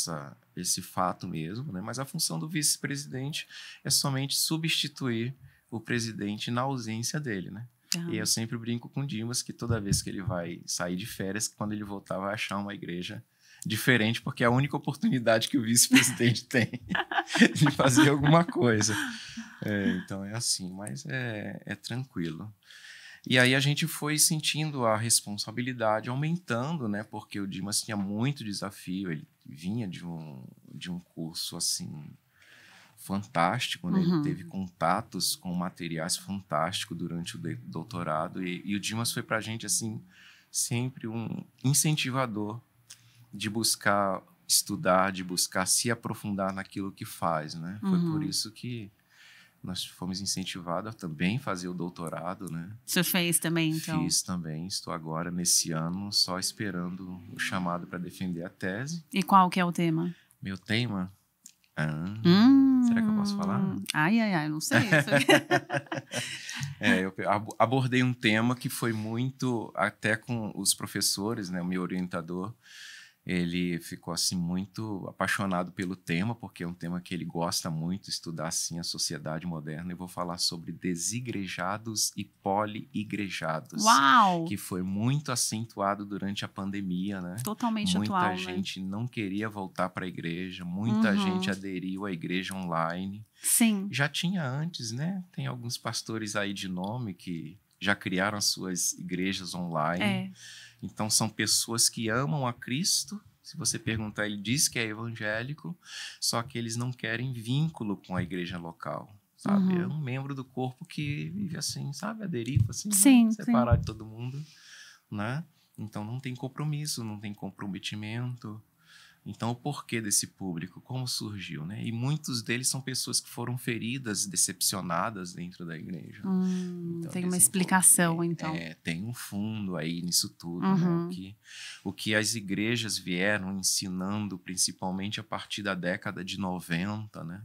esse fato mesmo, né? Mas a função do vice-presidente é somente substituir o presidente na ausência dele, né? Tá. E eu sempre brinco com o Dimas que toda vez que ele vai sair de férias, quando ele voltar, vai achar uma igreja diferente, porque é a única oportunidade que o vice-presidente tem de fazer alguma coisa. Então é assim, mas é tranquilo. E aí a gente foi sentindo a responsabilidade aumentando, né? Porque o Dimas tinha muito desafio, ele vinha de um curso assim fantástico, né? Ele teve contatos com materiais fantásticos durante o doutorado e o Dimas foi para a gente assim sempre um incentivador de buscar estudar, de buscar se aprofundar naquilo que faz, né? Foi por isso que nós fomos incentivados a também fazer o doutorado, né? Você fez também, então? Fiz também, estou agora nesse ano só esperando o chamado para defender a tese. E qual que é o tema? Meu tema? Será que eu posso falar? Ai, não sei. Eu abordei um tema que foi muito, até com os professores, né, o meu orientador, ele ficou assim muito apaixonado pelo tema, porque é um tema que ele gosta muito, estudar assim a sociedade moderna. Eu vou falar sobre desigrejados e poliigrejados. Uau! Que foi muito acentuado durante a pandemia, né? Totalmente atual, Muita gente não queria voltar para a igreja, muita gente aderiu à igreja online. Sim. Já tinha antes, né? Tem alguns pastores aí de nome que já criaram as suas igrejas online. Então, são pessoas que amam a Cristo. Se você perguntar, ele diz que é evangélico, só que eles não querem vínculo com a igreja local, sabe? É um membro do corpo que vive assim, sabe? A deriva, assim, sim, separado de todo mundo, né? Então, não tem compromisso, não tem comprometimento. Então, o porquê desse público? Como surgiu, né? E muitos deles são pessoas que foram feridas, decepcionadas dentro da igreja. Então, tem uma explicação, então. Tem um fundo aí nisso tudo, né? O que as igrejas vieram ensinando, principalmente a partir da década de 90, né?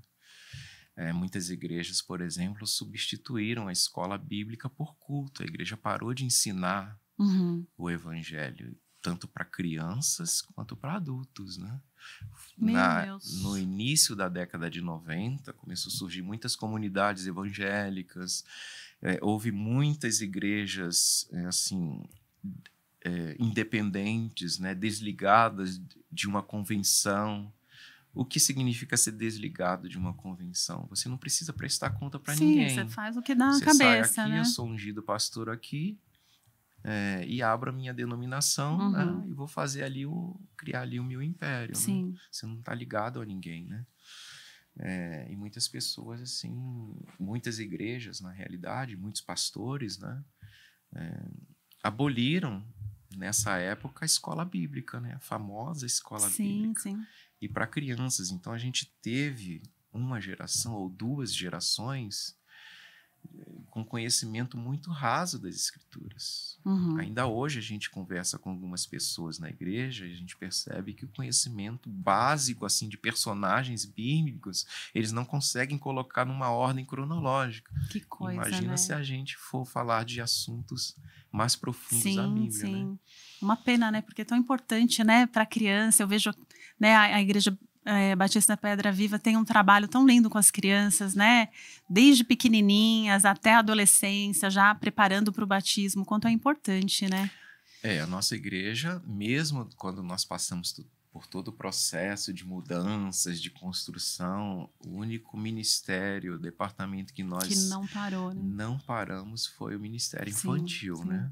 Muitas igrejas, por exemplo, substituíram a escola bíblica por culto. A igreja parou de ensinar o evangelho, tanto para crianças quanto para adultos, né? No início da década de 90, começou a surgir muitas comunidades evangélicas, houve muitas igrejas independentes, né? Desligadas de uma convenção. O que significa ser desligado de uma convenção? Você não precisa prestar conta para ninguém. Sim, você faz o que dá na cabeça, você sai aqui, né? Eu sou ungido pastor aqui, e abro a minha denominação, né? E vou fazer ali criar ali o meu império. Sim. Né? Você não está ligado a ninguém, né? E muitas pessoas, assim, muitas igrejas, na realidade, muitos pastores, né? Aboliram, nessa época, a escola bíblica, né? A famosa escola bíblica. Sim. E para crianças. Então, a gente teve uma geração ou duas gerações com conhecimento muito raso das escrituras. Ainda hoje a gente conversa com algumas pessoas na igreja e a gente percebe que o conhecimento básico assim de personagens bíblicos eles não conseguem colocar numa ordem cronológica. Que coisa, Imagina né? se a gente for falar de assuntos mais profundos da Bíblia, sim. né? Uma pena, né? Porque é tão importante, né, para a criança. Eu vejo, né, a igreja Batista Pedra Viva tem um trabalho tão lindo com as crianças, né? Desde pequenininhas até a adolescência, já preparando para o batismo, quanto é importante, né? A nossa igreja, mesmo quando nós passamos por todo o processo de mudanças, de construção, o único ministério, departamento que nós que não parou, né? não paramos foi o ministério infantil, sim. né?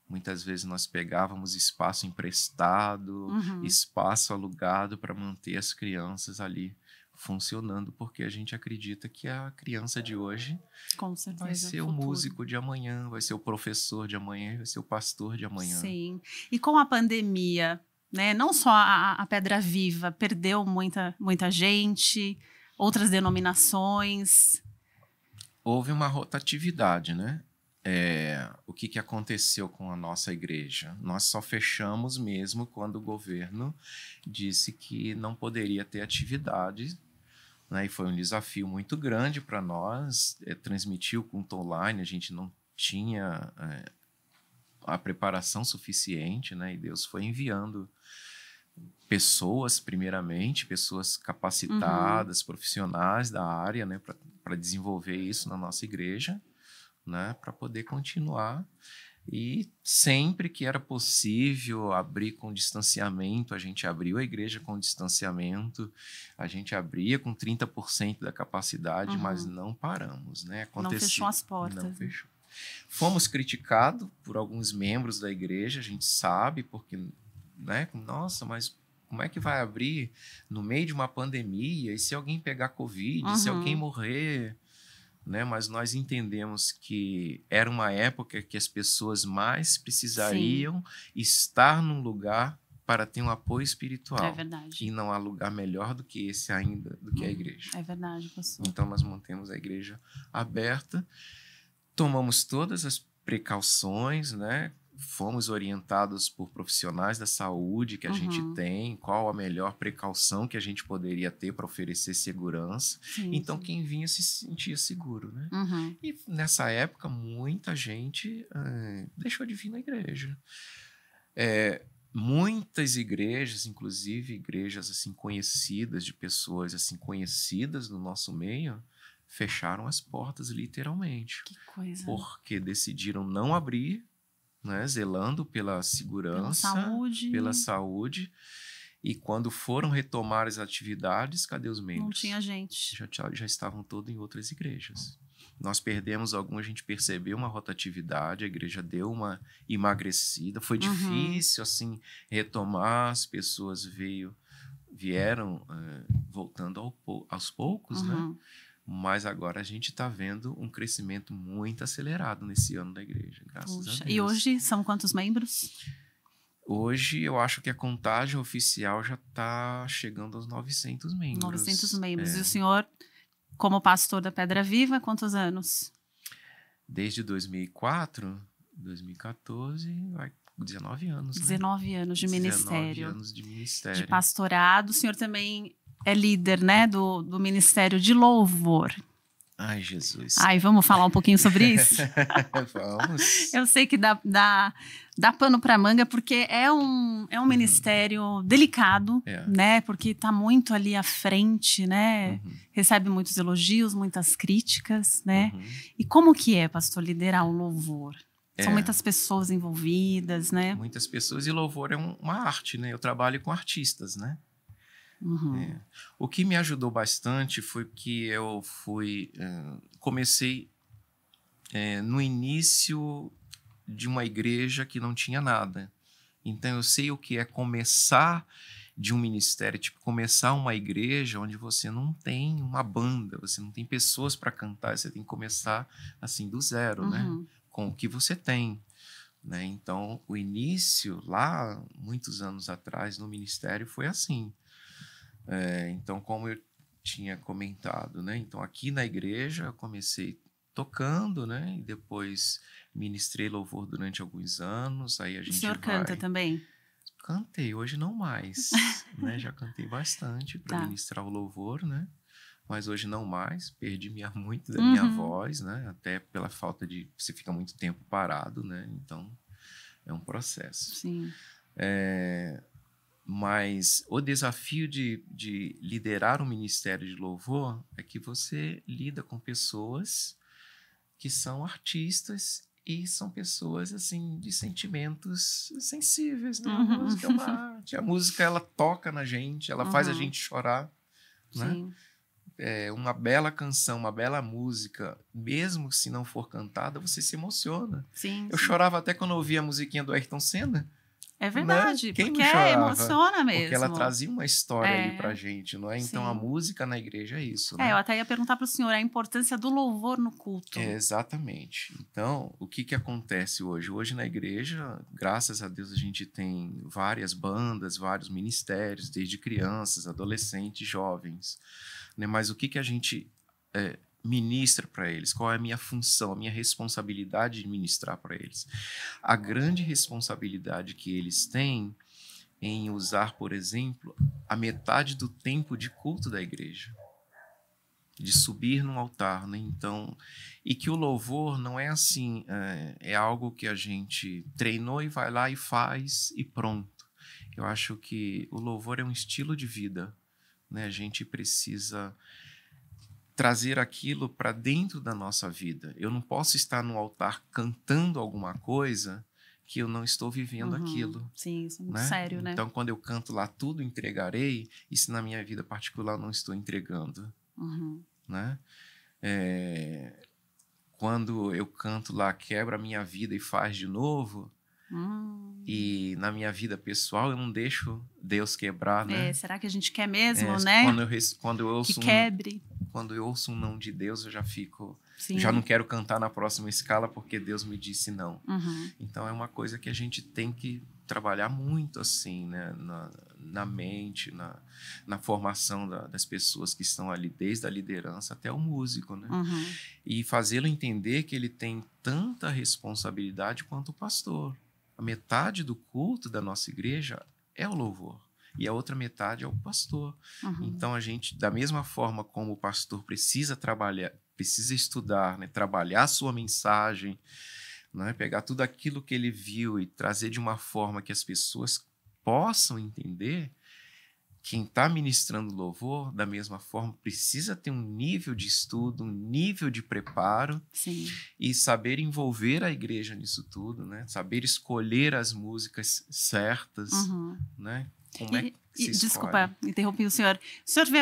Muitas vezes nós pegávamos espaço emprestado, espaço alugado para manter as crianças ali funcionando, porque a gente acredita que a criança de hoje com certeza, vai ser o músico de amanhã, vai ser o professor de amanhã, vai ser o pastor de amanhã. Sim. E com a pandemia, né? Não só a Pedra Viva perdeu muita gente, outras denominações. Houve uma rotatividade, né? O que aconteceu com a nossa igreja? Nós só fechamos mesmo quando o governo disse que não poderia ter atividade, né? E foi um desafio muito grande para nós. Transmitir o culto online, a gente não tinha a preparação suficiente, né? E Deus foi enviando pessoas, primeiramente, pessoas capacitadas, profissionais da área, né? Para desenvolver isso na nossa igreja, né, para poder continuar. E sempre que era possível abrir com distanciamento, a gente abriu a igreja com distanciamento, a gente abria com 30% da capacidade, mas não paramos, né? Não fechou as portas. Não fechou. Fomos criticados por alguns membros da igreja, a gente sabe, porque, né, nossa, mas como é que vai abrir no meio de uma pandemia? E se alguém pegar Covid? Se alguém morrer? Né? Mas nós entendemos que era uma época que as pessoas mais precisariam estar num lugar para ter um apoio espiritual. É verdade. E não há lugar melhor do que esse ainda, do que a igreja. É verdade, pastor. Então nós mantemos a igreja aberta, tomamos todas as precauções, né? Fomos orientados por profissionais da saúde que a gente tem, qual a melhor precaução que a gente poderia ter para oferecer segurança. Então, quem vinha se sentia seguro, né? E nessa época, muita gente deixou de vir na igreja. Muitas igrejas, inclusive igrejas assim conhecidas, de pessoas assim conhecidas no nosso meio, fecharam as portas literalmente. Que coisa. Porque decidiram não abrir, né, zelando pela segurança, pela saúde. E quando foram retomar as atividades, cadê os membros? Não tinha gente. Já estavam todos em outras igrejas. Nós perdemos algum, a gente percebeu uma rotatividade, a igreja deu uma emagrecida. Foi difícil, assim, retomar, as pessoas vieram voltando aos poucos, né? Mas agora a gente está vendo um crescimento muito acelerado nesse ano da igreja, graças a Deus. E hoje são quantos membros? Hoje eu acho que a contagem oficial já está chegando aos 900 membros. 900 membros. E o senhor, como pastor da Pedra Viva, quantos anos? Desde 2004, 2014, 19 anos. 19 anos de ministério. 19 anos de ministério. De pastorado. O senhor também é líder, né, do Ministério de Louvor. Ai, Jesus. Ai, vamos falar um pouquinho sobre isso? Vamos. Eu sei que dá pano para manga, porque é um ministério delicado, né? Porque está muito ali à frente, né? Recebe muitos elogios, muitas críticas, né? E como que é, pastor, liderar o louvor? São muitas pessoas envolvidas, né? Muitas pessoas, e louvor é uma arte, né? Eu trabalho com artistas, né? O que me ajudou bastante foi que eu comecei no início de uma igreja que não tinha nada. Então eu sei o que é começar de um ministério, tipo começar uma igreja onde você não tem uma banda, você não tem pessoas para cantar, você tem que começar assim do zero, né? Com o que você tem. Né? Então o início lá, muitos anos atrás no ministério foi assim. Então, como eu tinha comentado, né? Então, aqui na igreja eu comecei tocando, né? E depois ministrei louvor durante alguns anos. Aí a gente O senhor canta também? Cantei, hoje não mais, né? Já cantei bastante para ministrar o louvor, né? Mas hoje não mais. Perdi muito da minha voz, né? Até pela falta de... Você fica muito tempo parado, né? Então, é um processo. Sim. Mas o desafio de liderar um ministério de louvor é que você lida com pessoas que são artistas e são pessoas assim de sentimentos sensíveis, né? A música é uma arte, a música ela toca na gente, ela faz a gente chorar, né? Sim. Uma bela canção, uma bela música, mesmo se não for cantada, você se emociona. Sim, Eu sim. chorava até quando eu ouvia a musiquinha do Ayrton Senna. É verdade, Né? Quem porque não chorava? emociona mesmo. Porque ela trazia uma história ali pra gente, não é? Então a sim. música na igreja é isso, né? Eu até ia perguntar para o senhor a importância do louvor no culto. Exatamente. Então, o que acontece hoje? Hoje na igreja, graças a Deus, a gente tem várias bandas, vários ministérios, desde crianças, adolescentes, jovens, né? Mas o que a gente ministra para eles? Qual é a minha função, a minha responsabilidade de ministrar para eles? A grande responsabilidade que eles têm em usar, por exemplo, a metade do tempo de culto da igreja, de subir num altar, né? Então, e que o louvor não é assim, é algo que a gente treinou e vai lá e faz e pronto. Eu acho que o louvor é um estilo de vida, né? A gente precisa trazer aquilo para dentro da nossa vida. Eu não posso estar no altar cantando alguma coisa que eu não estou vivendo aquilo. Sim, isso é muito né? sério, né? Então, quando eu canto lá, tudo entregarei, e se na minha vida particular eu não estou entregando. Né? Quando eu canto lá, quebra a minha vida e faz de novo, e na minha vida pessoal eu não deixo Deus quebrar, né? Será que a gente quer mesmo, né? Quando eu ouço que quebre. Quando eu ouço um não de Deus, eu já fico... Sim. Já não quero cantar na próxima escala porque Deus me disse não. Então é uma coisa que a gente tem que trabalhar muito assim, né? Na mente, na formação das pessoas que estão ali, desde a liderança até o músico, né? E fazê-lo entender que ele tem tanta responsabilidade quanto o pastor. A metade do culto da nossa igreja é o louvor. E a outra metade é o pastor. Então, a gente, da mesma forma como o pastor precisa trabalhar, precisa estudar, né, trabalhar a sua mensagem, né, pegar tudo aquilo que ele viu e trazer de uma forma que as pessoas possam entender, quem está ministrando louvor, da mesma forma, precisa ter um nível de estudo, um nível de preparo. Sim. E saber envolver a igreja nisso tudo, né? Saber escolher as músicas certas, né? Como é que se escolhe? Desculpa, interrompi o senhor. O senhor vê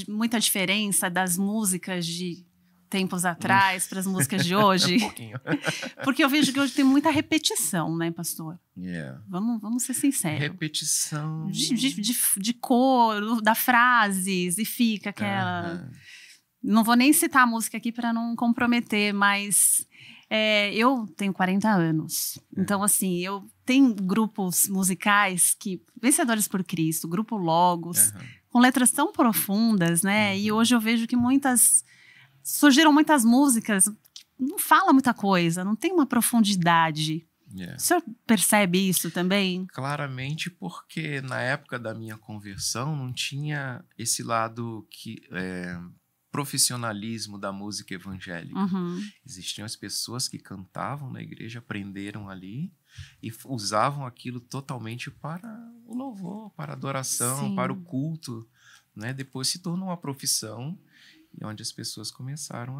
muita diferença das músicas de tempos atrás para as músicas de hoje? Um pouquinho. Porque eu vejo que hoje tem muita repetição, né, pastor? Yeah. Vamos ser sinceros. Repetição. De cor, da frases, e fica aquela... Não vou nem citar a música aqui para não comprometer, mas... eu tenho 40 anos. Então, assim, eu tenho grupos musicais que... Vencedores por Cristo, Grupo Logos, com letras tão profundas, né? E hoje eu vejo que surgiram muitas músicas que não falam muita coisa, não tem uma profundidade. O senhor percebe isso também? Claramente, porque na época da minha conversão não tinha esse lado profissionalismo da música evangélica. Existiam as pessoas que cantavam na igreja, aprenderam ali e usavam aquilo totalmente para o louvor, para a adoração, Sim. para o culto, né? Depois se tornou uma profissão e onde as pessoas começaram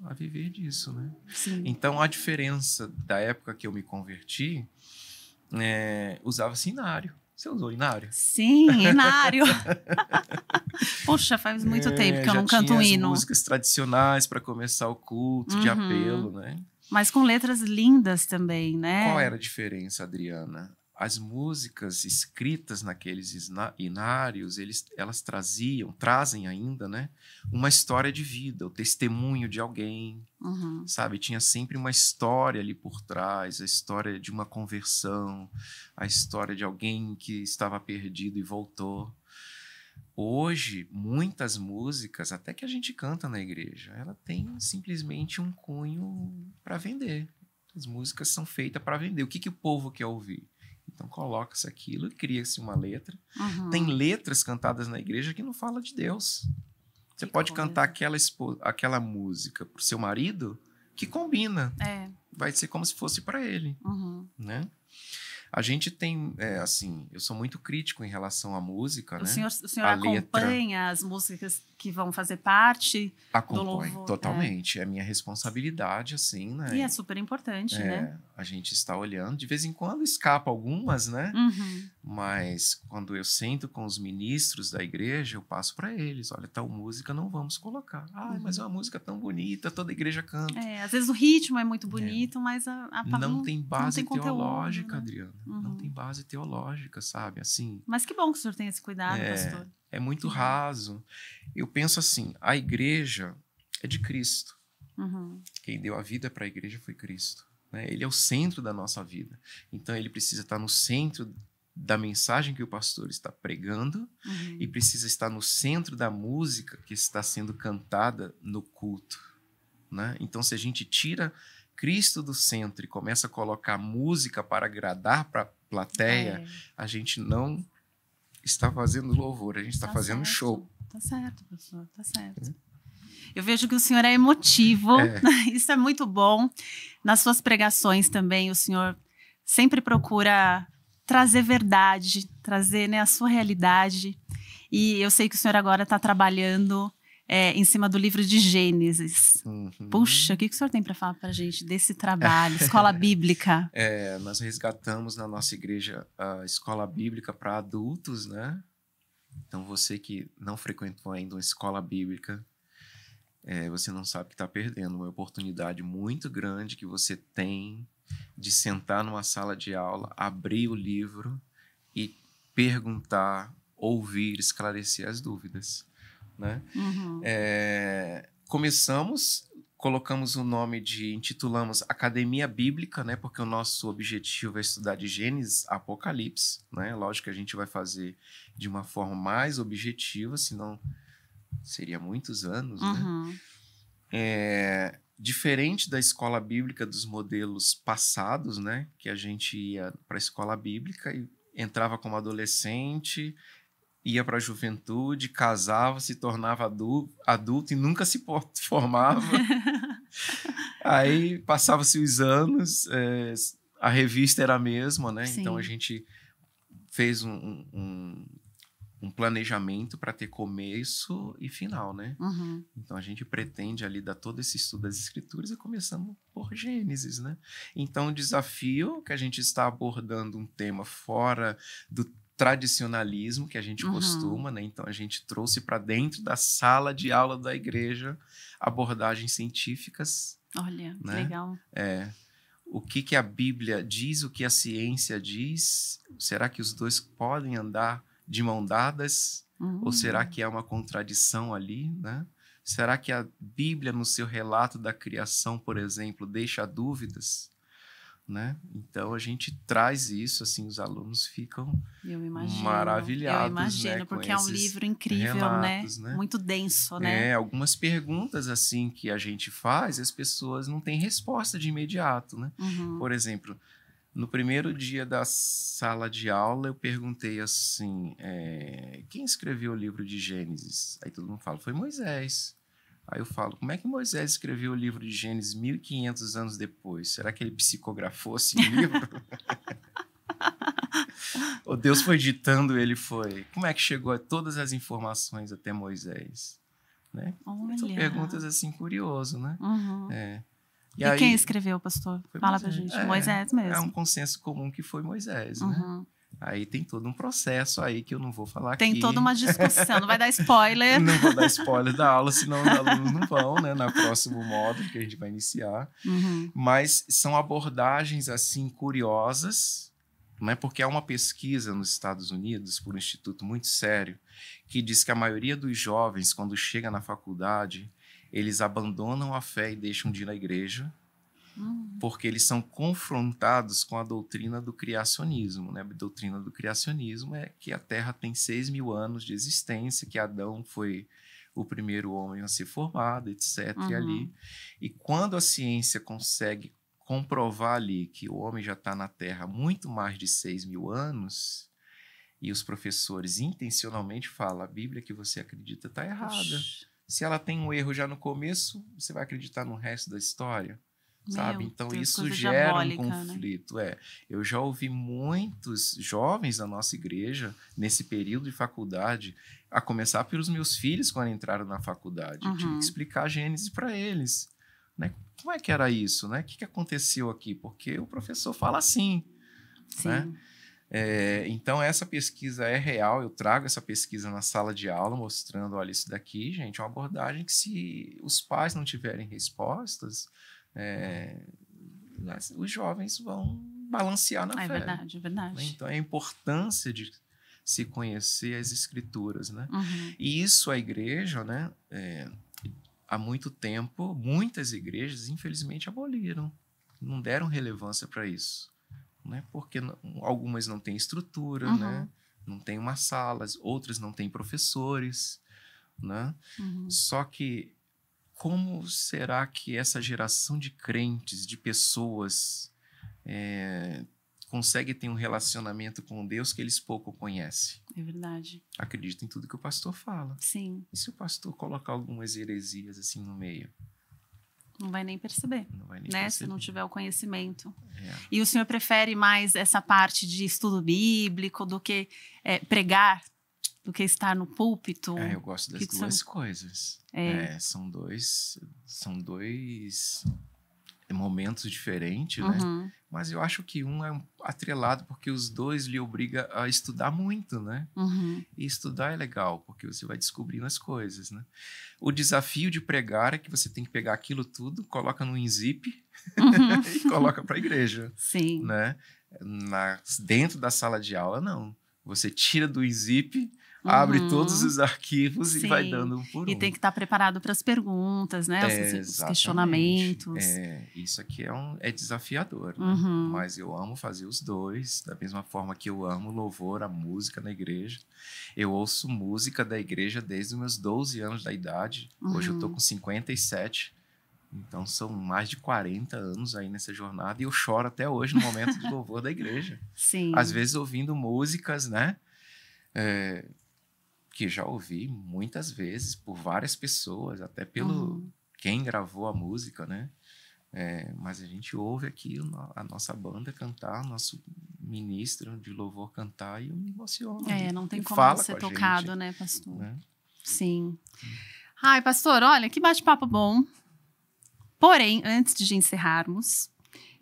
a viver disso, né? Sim. Então, a diferença da época que eu me converti, usava-se inário. Você usou inário? Sim, inário. Poxa, faz muito tempo que eu não canto um hino. Já tinha as músicas tradicionais para começar o culto, de apelo, né? Mas com letras lindas também, né? Qual era a diferença, Adriana? As músicas escritas naqueles inários, elas trazem ainda, né, uma história de vida, o testemunho de alguém, sabe? Tinha sempre uma história ali por trás, a história de uma conversão, a história de alguém que estava perdido e voltou. Hoje, muitas músicas, até que a gente canta na igreja, ela tem simplesmente um cunho para vender. As músicas são feitas para vender. O que o povo quer ouvir? Então, coloca-se aquilo e cria-se uma letra. Tem letras cantadas na igreja que não falam de Deus. Você pode cantar aquela música para o seu marido que combina. Vai ser como se fosse para ele. Né? A gente tem, assim, eu sou muito crítico em relação à música, O né? senhor A acompanha as músicas que vão fazer parte do acompanho louvor? totalmente. É minha responsabilidade, assim, E é né? super importante, né? A gente está olhando. De vez em quando escapa algumas, né? Uhum. Mas quando eu sento com os ministros da igreja, eu passo para eles: olha, tal música não vamos colocar. Ah, mas é uma música tão bonita, toda a igreja canta. Às vezes o ritmo é muito bonito, mas Não tem não base tem conteúdo, teológica, né? Adriana. Não Uhum. tem base teológica, sabe? Assim, Mas que bom que o senhor tem esse cuidado, pastor. é muito Que bom. raso. Eu penso assim: a igreja é de Cristo. Uhum. Quem deu a vida para a igreja foi Cristo, né? Ele é o centro da nossa vida. Então, ele precisa estar no centro da mensagem que o pastor está pregando Uhum. e precisa estar no centro da música que está sendo cantada no culto, né? Então, se a gente tira Cristo do centro e começa a colocar música para agradar para a plateia, a gente não está fazendo louvor, a gente está fazendo certo. show. Tá certo, pastor, tá certo. Eu vejo que o senhor é emotivo, isso é muito bom. Nas suas pregações também, o senhor sempre procura trazer verdade, trazer, né, a sua realidade. E eu sei que o senhor agora está trabalhando em cima do livro de Gênesis. Uhum. Puxa, o que o senhor tem para falar para a gente desse trabalho, escola bíblica? Nós resgatamos na nossa igreja a escola bíblica para adultos, né? Então, você que não frequentou ainda uma escola bíblica, você não sabe que está perdendo uma oportunidade muito grande que você tem de sentar numa sala de aula, abrir o livro e perguntar, ouvir, esclarecer as dúvidas, né? Uhum. Colocamos o nome intitulamos Academia Bíblica, né? Porque o nosso objetivo é estudar de Gênesis a Apocalipse, né? Lógico que a gente vai fazer de uma forma mais objetiva, senão seria muitos anos, né? Diferente da escola bíblica dos modelos passados, né? Que a gente ia para a escola bíblica e entrava como adolescente, ia para a juventude, casava, se tornava adulto e nunca se formava. Aí passava-se os anos, a revista era a mesma, né? Sim. Então a gente fez um planejamento para ter começo e final, né? Uhum. Então a gente pretende ali dar todo esse estudo das escrituras e começamos por Gênesis, né? Então o desafio que a gente está abordando um tema fora do tradicionalismo que a gente costuma, né? Então a gente trouxe para dentro da sala de aula da igreja abordagens científicas. Olha, né? Que legal. O que a Bíblia diz, o que a ciência diz? Será que os dois podem andar de mão dadas? Ou será que há uma contradição ali, né? Será que a Bíblia, no seu relato da criação, por exemplo, deixa dúvidas? Né? Então a gente traz isso, assim, os alunos ficam maravilhados. Eu imagino, né? Porque é um livro incrível, relatos, né? Muito denso, né? Algumas perguntas assim que a gente faz, as pessoas não têm resposta de imediato, né? Por exemplo, no primeiro dia da sala de aula, eu perguntei assim, quem escreveu o livro de Gênesis? Aí todo mundo fala, foi Moisés. Aí eu falo, como é que Moisés escreveu o livro de Gênesis 1500 anos depois? Será que ele psicografou esse livro? Ou Deus foi ditando, ele foi? Como é que chegou a todas as informações até Moisés? Né? São perguntas assim, curioso, né? E aí, quem escreveu, pastor? Fala pra gente. Moisés mesmo. É um consenso comum que foi Moisés, né? Aí tem todo um processo aí que eu não vou falar aqui. Tem toda uma discussão, não vai dar spoiler. Não vou dar spoiler da aula, senão os alunos não vão, né? No próximo módulo que a gente vai iniciar. Mas são abordagens, assim, curiosas, né? Porque há uma pesquisa nos Estados Unidos, por um instituto muito sério, que diz que a maioria dos jovens, quando chega na faculdade, eles abandonam a fé e deixam de ir na igreja, porque eles são confrontados com a doutrina do criacionismo, né? A doutrina do criacionismo é que a Terra tem 6.000 anos de existência, que Adão foi o primeiro homem a ser formado, etc. E quando a ciência consegue comprovar ali que o homem já está na Terra há muito mais de 6.000 anos, e os professores intencionalmente falam, a Bíblia que você acredita está errada. Se ela tem um erro já no começo, você vai acreditar no resto da história? sabe? Então Deus, isso coisa gera um diabólica, né? conflito. Eu já ouvi muitos jovens da nossa igreja, nesse período de faculdade, a começar pelos meus filhos quando entraram na faculdade. Eu tive que explicar a Gênesis para eles, né? Como é que era isso, né? O que aconteceu aqui? Porque o professor fala assim, Sim. né? Então, essa pesquisa é real. Eu trago essa pesquisa na sala de aula, mostrando, olha, isso daqui, gente, é uma abordagem que, se os pais não tiverem respostas, os jovens vão balancear na fé. É verdade, é verdade. Né? Então, a importância de se conhecer as escrituras, né? Uhum. E isso a igreja, né? Há muito tempo, muitas igrejas, infelizmente, aboliram. Não deram relevância para isso. Né? Porque algumas não têm estrutura, né? Não tem umas salas, outras não têm professores. Né? Só que como será que essa geração de crentes, de pessoas, consegue ter um relacionamento com Deus que eles pouco conhecem? É verdade. Acredita em tudo que o pastor fala. Sim. E se o pastor colocar algumas heresias assim no meio? Não vai nem perceber, Não vai nem né? perceber. Se não tiver o conhecimento. E o senhor prefere mais essa parte de estudo bíblico do que pregar, do que estar no púlpito? Eu gosto das duas coisas. São dois momentos diferentes, né? Mas eu acho que um é atrelado porque os dois lhe obrigam a estudar muito, né? E estudar é legal, porque você vai descobrindo as coisas, né? O desafio de pregar é que você tem que pegar aquilo tudo, coloca no zip e coloca para a igreja. Sim. Né? Dentro da sala de aula, não. Você tira do zip, abre todos os arquivos e vai dando um por um. E tem que estar preparado para as perguntas, né? Os questionamentos. Isso aqui é desafiador, né? Mas eu amo fazer os dois, da mesma forma que eu amo louvor, a música na igreja. Eu ouço música da igreja desde os meus 12 anos da idade. Hoje eu estou com 57. Então, são mais de 40 anos aí nessa jornada e eu choro até hoje no momento de louvor da igreja. Sim. Às vezes ouvindo músicas, né? Que já ouvi muitas vezes por várias pessoas, até pelo quem gravou a música, né? Mas a gente ouve aqui a nossa banda cantar, nosso ministro de louvor cantar e eu me emociono. Não tem como não ser tocado, né, pastor? Né? Sim. Ai, pastor, olha, que bate-papo bom. Porém, antes de encerrarmos,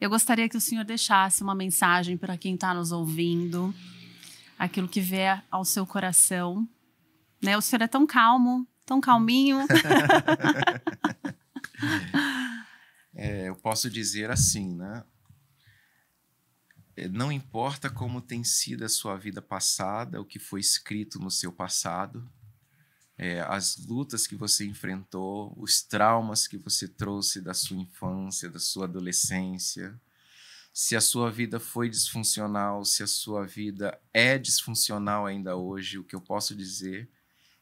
eu gostaria que o senhor deixasse uma mensagem para quem está nos ouvindo, aquilo que vier ao seu coração. Né? O senhor é tão calmo, tão calminho. Eu posso dizer assim, né? Não importa como tem sido a sua vida passada, o que foi escrito no seu passado, as lutas que você enfrentou, os traumas que você trouxe da sua infância, da sua adolescência, se a sua vida foi disfuncional, se a sua vida é disfuncional ainda hoje, o que eu posso dizer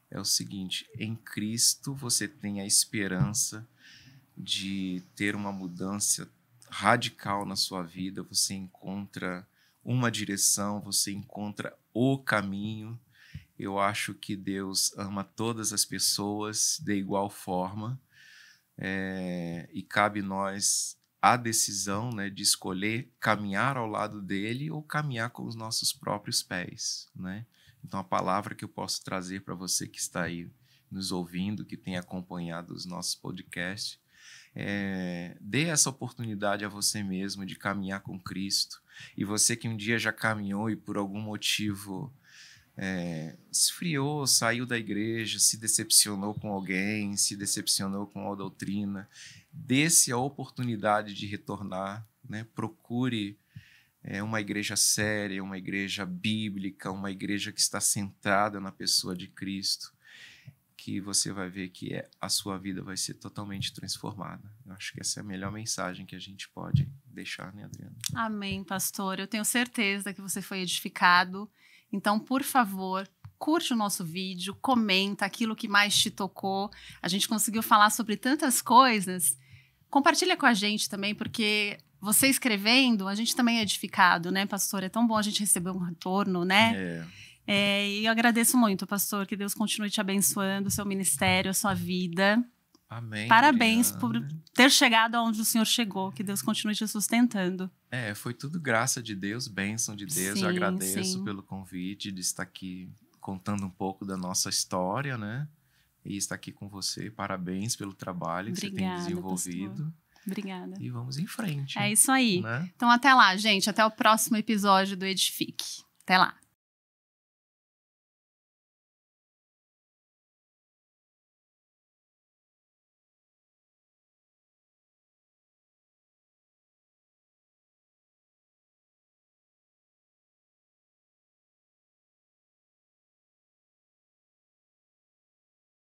é o seguinte: em Cristo você tem a esperança de ter uma mudança radical na sua vida, você encontra uma direção, você encontra o caminho. Eu acho que Deus ama todas as pessoas de igual forma, e cabe nós a decisão, né, de escolher caminhar ao lado dele ou caminhar com os nossos próprios pés, né? Então, a palavra que eu posso trazer para você que está aí nos ouvindo, que tem acompanhado os nossos podcasts, dê essa oportunidade a você mesmo de caminhar com Cristo. E você que um dia já caminhou e por algum motivo esfriou, saiu da igreja, se decepcionou com alguém, se decepcionou com a doutrina, dê-se a oportunidade de retornar, né? Procure uma igreja séria, uma igreja bíblica, uma igreja que está centrada na pessoa de Cristo, que você vai ver que a sua vida vai ser totalmente transformada. Eu acho que essa é a melhor mensagem que a gente pode deixar, né, Adriana? Amém, pastor. Eu tenho certeza que você foi edificado. Então, por favor, curte o nosso vídeo, comenta aquilo que mais te tocou. A gente conseguiu falar sobre tantas coisas. Compartilha com a gente também, porque você escrevendo, a gente também é edificado, né, pastor? É tão bom a gente receber um retorno, né? E eu agradeço muito, pastor, que Deus continue te abençoando, o seu ministério, a sua vida. Amém. Parabéns por Adriana. ter chegado aonde o senhor chegou. Que Deus continue te sustentando. Foi tudo graça de Deus, bênção de Deus. Sim, Eu agradeço sim. pelo convite de estar aqui contando um pouco da nossa história, né? E estar aqui com você. Parabéns pelo trabalho que você tem Obrigada, desenvolvido. pastor. Obrigada. E vamos em frente. É isso aí. Né? Então, até lá, gente. Até o próximo episódio do Edifique. Até lá.